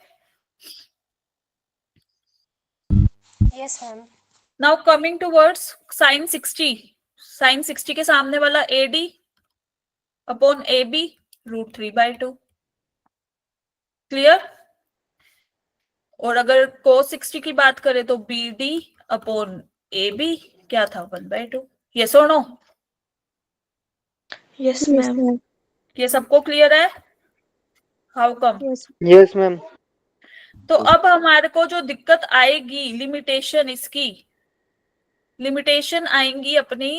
yes ma'am now coming towards sin 60 के सामने वाला AD अपॉन AB √3/2 क्लियर और अगर cos 60 की बात करें तो BD अपॉन AB क्या था 1/2 यस और नो यस मैम ये सबको क्लियर है हाउ कम यस मैम तो अब हमारे को जो दिक्कत आएगी लिमिटेशन इसकी लिमिटेशन आएंगी अपनी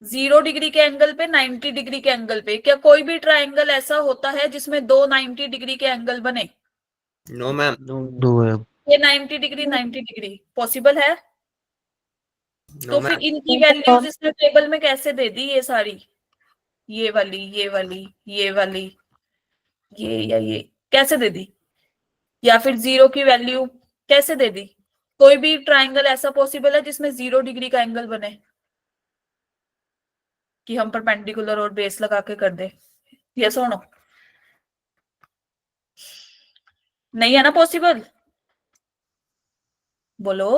0 डिग्री के एंगल पे 90 डिग्री के एंगल पे क्या कोई भी ट्रायंगल ऐसा होता है जिसमें दो 90 डिग्री के एंगल बने नो मैम दो है ये 90 डिग्री 90 डिग्री पॉसिबल है नो तो फिर मैम इनकी वैल्यूज इसने टेबल में कैसे दे दी ये सारी ये वाली ये वाली ये वाली ये या ये कैसे दे दी या फिर 0 की वैल्यू कैसे दे दी कोई भी ट्रायंगल ऐसा पॉसिबल है जिसमें 0 डिग्री का एंगल बने कि हम परपेंडिकुलर और बेस लगा के कर दे यस और नो नहीं है ना पॉसिबल बोलो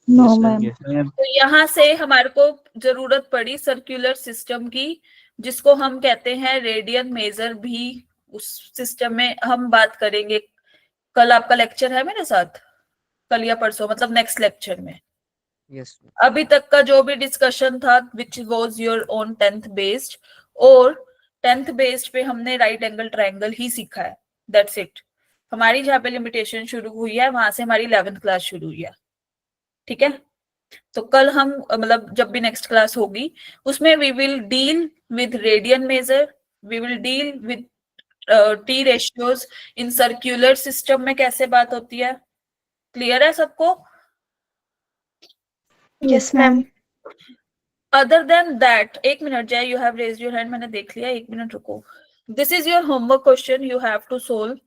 नो मैम तो यहाँ से हमारे को जरूरत पड़ी सर्कुलर सिस्टम की जिसको हम कहते हैं रेडियन मेजर भी उस सिस्टम में हम बात करेंगे कल आपका लेक्चर है मेरे साथ कल या परसों मतलब नेक्स्ट लेक्चर में यस अभी तक का जो भी डिस्कशन था which was your own 10th based और 10th बेस्ड पे हमने राइट एंगल ट्रायंगल ही सीखा है दैट्स इट हमारी जहाँ पे लिमिटेशन शुरू हुई है वहां से हमारी 11th क्लास शुरू हुई है ठीक है तो कल हम मतलब जब भी नेक्स्ट क्लास होगी उसमें we will deal with radian measure we will deal with T ratios in circular system में कैसे बात होती है क्लियर है सबको yes ma'am other than that एक मिनट Jai you have raised your hand मैंने देख लिया एक मिनट रुको this is your homework question you have to solve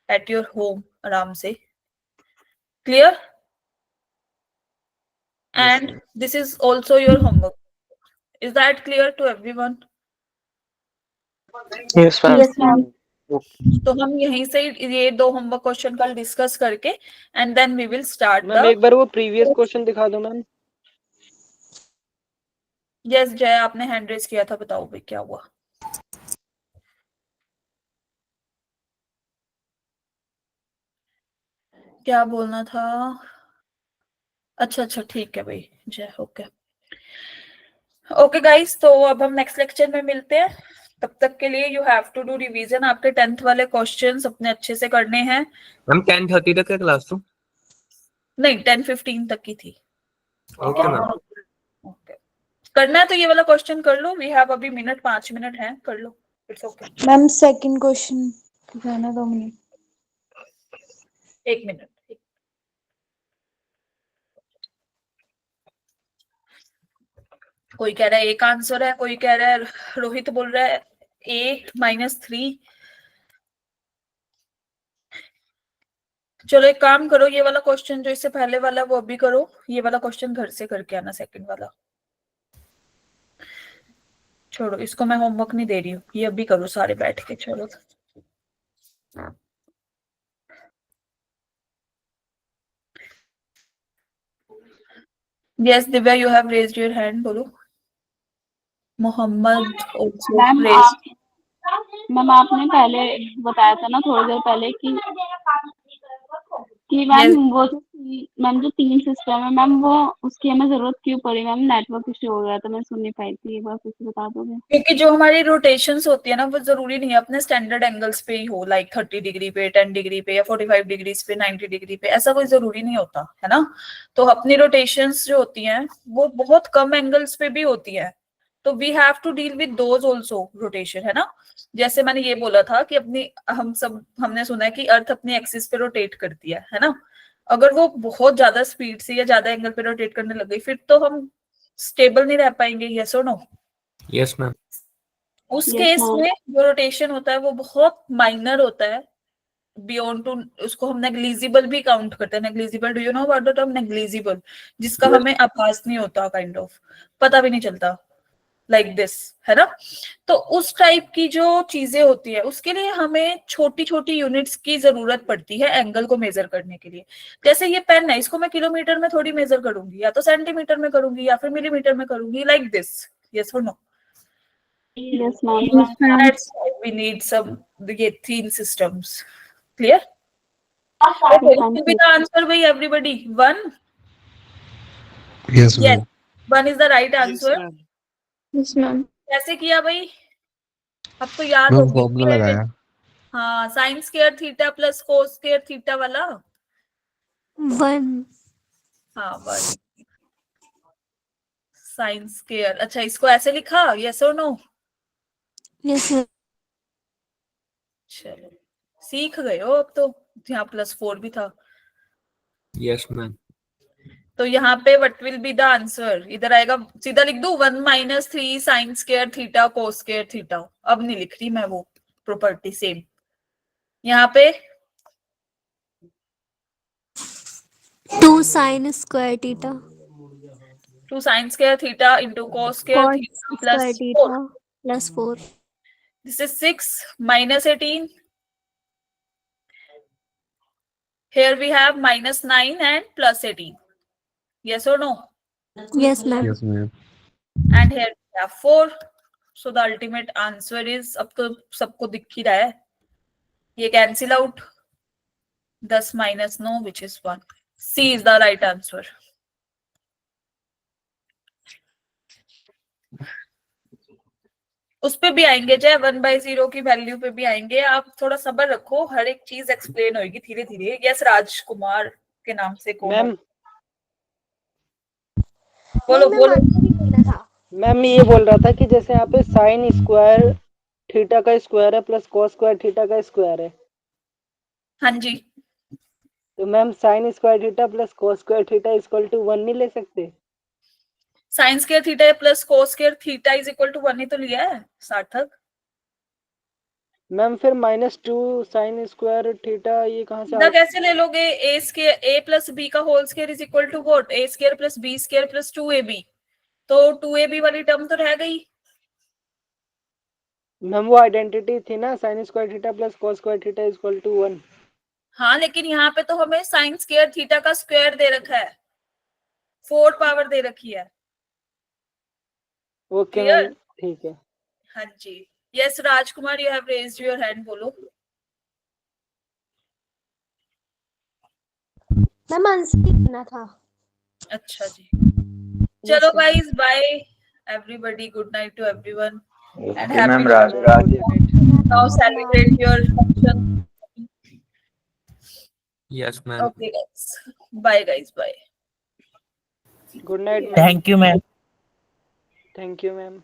at your home आराम से clear and this is also your homework is that clear to everyone yes ma'am तो हम यहीं से ये दो होमवर्क क्वेश्चन कल डिस्कस करके and then we will start ma'am एक बार वो प्रीवियस क्वेश्चन दिखा दो मैम यस जय आपने हैंड रेज किया था बताओ भाई क्या हुआ क्या बोलना था अच्छा अच्छा ठीक है भाई जय ओके ओके गाइस तो अब हम नेक्स्ट लेक्चर में मिलते हैं तब तक के लिए you have to do revision आपके 10th वाले क्वेश्चंस अपने अच्छे से करने हैं मैम 10:30 तक है क्लास तो नहीं 10:15 तक की थी ओके मैम ओके करना है तो ये वाला क्वेश्चन कर लो वी हैव अभी 5 मिनट हैं कर लो it's okay ma'am second question दिखाना 2 मिनट 1 मिनट कोई कह रहा है एक आंसर है कोई कह रहा है रोहित बोल रहा है A-3 चलो एक काम करो ये वाला क्वेश्चन जो इससे पहले वाला वो अभी करो ये वाला क्वेश्चन घर से करके आना सेकंड वाला छोड़ो इसको मैं होमवर्क नहीं दे रही हूँ ये अभी करो सारे बैठ के चलो yes Divya you have raised your hand बोलो मोहम्मद मैम आपने पहले बताया था ना थोड़ी देर पहले कि कि मैम Yes. वो जो मैम जो 3 सिस्टम है मैम वो उसकी हमें जरूरत क्यों पड़ी मैम? नेटवर्क इश्यू हो गया था, मैं सुन नहीं पाई थी, एक बार फिर से बता दोगे? क्योंकि जो हमारी रोटेशंस होती है ना वो जरूरी नहीं है अपने स्टैंडर्ड एंगल्स पे ही हो, लाइक 30 डिग्री पे, 10 डिग्री पे या 45 डिग्री पे, 90 डिग्री पे, ऐसा कोई जरूरी नहीं होता है ना। तो अपनी रोटेशंस जो होती हैं वो बहुत कम एंगल्स पे भी होती है, तो we have to deal with those also rotation, है ना। जैसे मैंने ये बोला था कि अपनी हमने सुना है कि अर्थ अपनी एक्सिस पे रोटेट करती है ना। अगर वो बहुत ज्यादा स्पीड से या ज्यादा एंगल पे रोटेट करने लग गई फिर तो हम स्टेबल नहीं रह पाएंगे, यस और नो। Yes ma'am. उस Yes, केस ma'am. में जो रोटेशन होता है वो बहुत माइनर होता है, बियॉन्ड टू, उसको हम नेग्लिजिबल भी काउंट करते हैं। Negligible, do you know about the term negligible, जिसका हमें आभास नहीं होता, काइंड ऑफ पता भी नहीं चलता, लाइक दिस, है ना। तो उस टाइप की जो चीजें होती है उसके लिए हमें छोटी छोटी यूनिट्स की जरूरत पड़ती है एंगल को मेजर करने के लिए। जैसे ये पेन है, इसको मैं किलोमीटर में थोड़ी मेजर करूंगी, या तो सेंटीमीटर में करूंगी या फिर मिलीमीटर में करूंगी, लाइक दिस, यस और no. Yes, ma'am. That's why we need some ये 3 systems. Clear? Yes, Okay, ma'am. will be the answer by everybody. 1. Yes, Yes, ma'am. 1 is the right answer. Yes, ma'am. कैसे किया भाई? अब तो याद ma'am होगी। Formula लगाया। हाँ, sign square theta plus cos square theta वाला 1. हाँ 1 साइन स्क्वायर। अच्छा, इसको ऐसे लिखा, यस और नो? Yes, ma'am. चलो सीख गए हो अब तो, यहाँ +4 भी था। Yes ma'am. तो यहाँ पे what will be the answer, इधर आएगा, सीधा लिख दूं 1 - 3 sine square theta cos square theta. अब नहीं लिख रही मैं वो प्रॉपर्टी सेम यहाँ पे। 2 sin square theta. 2 sign square theta into cos square theta plus 4। plus 4. This is 6 - 18। Here we have -9 and +18. Yes or no? Yes, ma'am. Yes, ma'am. And here we have 4. So the ultimate answer is, अब तो सबको दिख ही रहा है, ये cancel out, 10 - 9 which is 1. C is the right answer. उस पे भी आएंगे, चाहे 1/0 की वैल्यू पे भी आएंगे, आप थोड़ा सब्र रखो, हर एक चीज एक्सप्लेन होगी धीरे धीरे। यस, राजकुमार के नाम से कौन? मैम बोलो बोलो। मैम ये बोल रहा था कि जैसे यहाँ पे साइन स्क्वायर थीटा का स्क्वायर है प्लस कॉस स्क्वायर थीटा का स्क्वायर है, हाँ जी, तो ma'am sine square theta plus cos square theta equal to 1 नहीं ले सकते? Sine square theta plus cos square theta is equal to 1 ही तो लिया है सार्थक। मैम फिर -2 साइन स्क्वायर थीटा ये कहाँ से सीधा कैसे ले लोगे? A square a plus b का whole square is equal to what? a square plus b square plus 2ab, तो 2ab वाली टर्म तो रह गई। मैम वो आइडेंटिटी थी ना, sine square theta plus cos square theta equal to 1। हाँ, लेकिन यहाँ पे तो हमें साइन स्क्वायर थीटा का स्क्वायर दे रखा है, 4 पावर दे रखी है। Okay Clear? मैम, ठीक है। हाँ जी। Yes Rajkumar, you have raised your hand, बोलो। मैम आंसर करना था। अच्छा जी, चलो guys, bye everybody, good night to everyone and Okay, ma'am. Happy Raj. Now celebrate your function. Yes ma'am. Okay guys, bye guys, bye. Good night ma'am. Thank you ma'am. Thank you ma'am.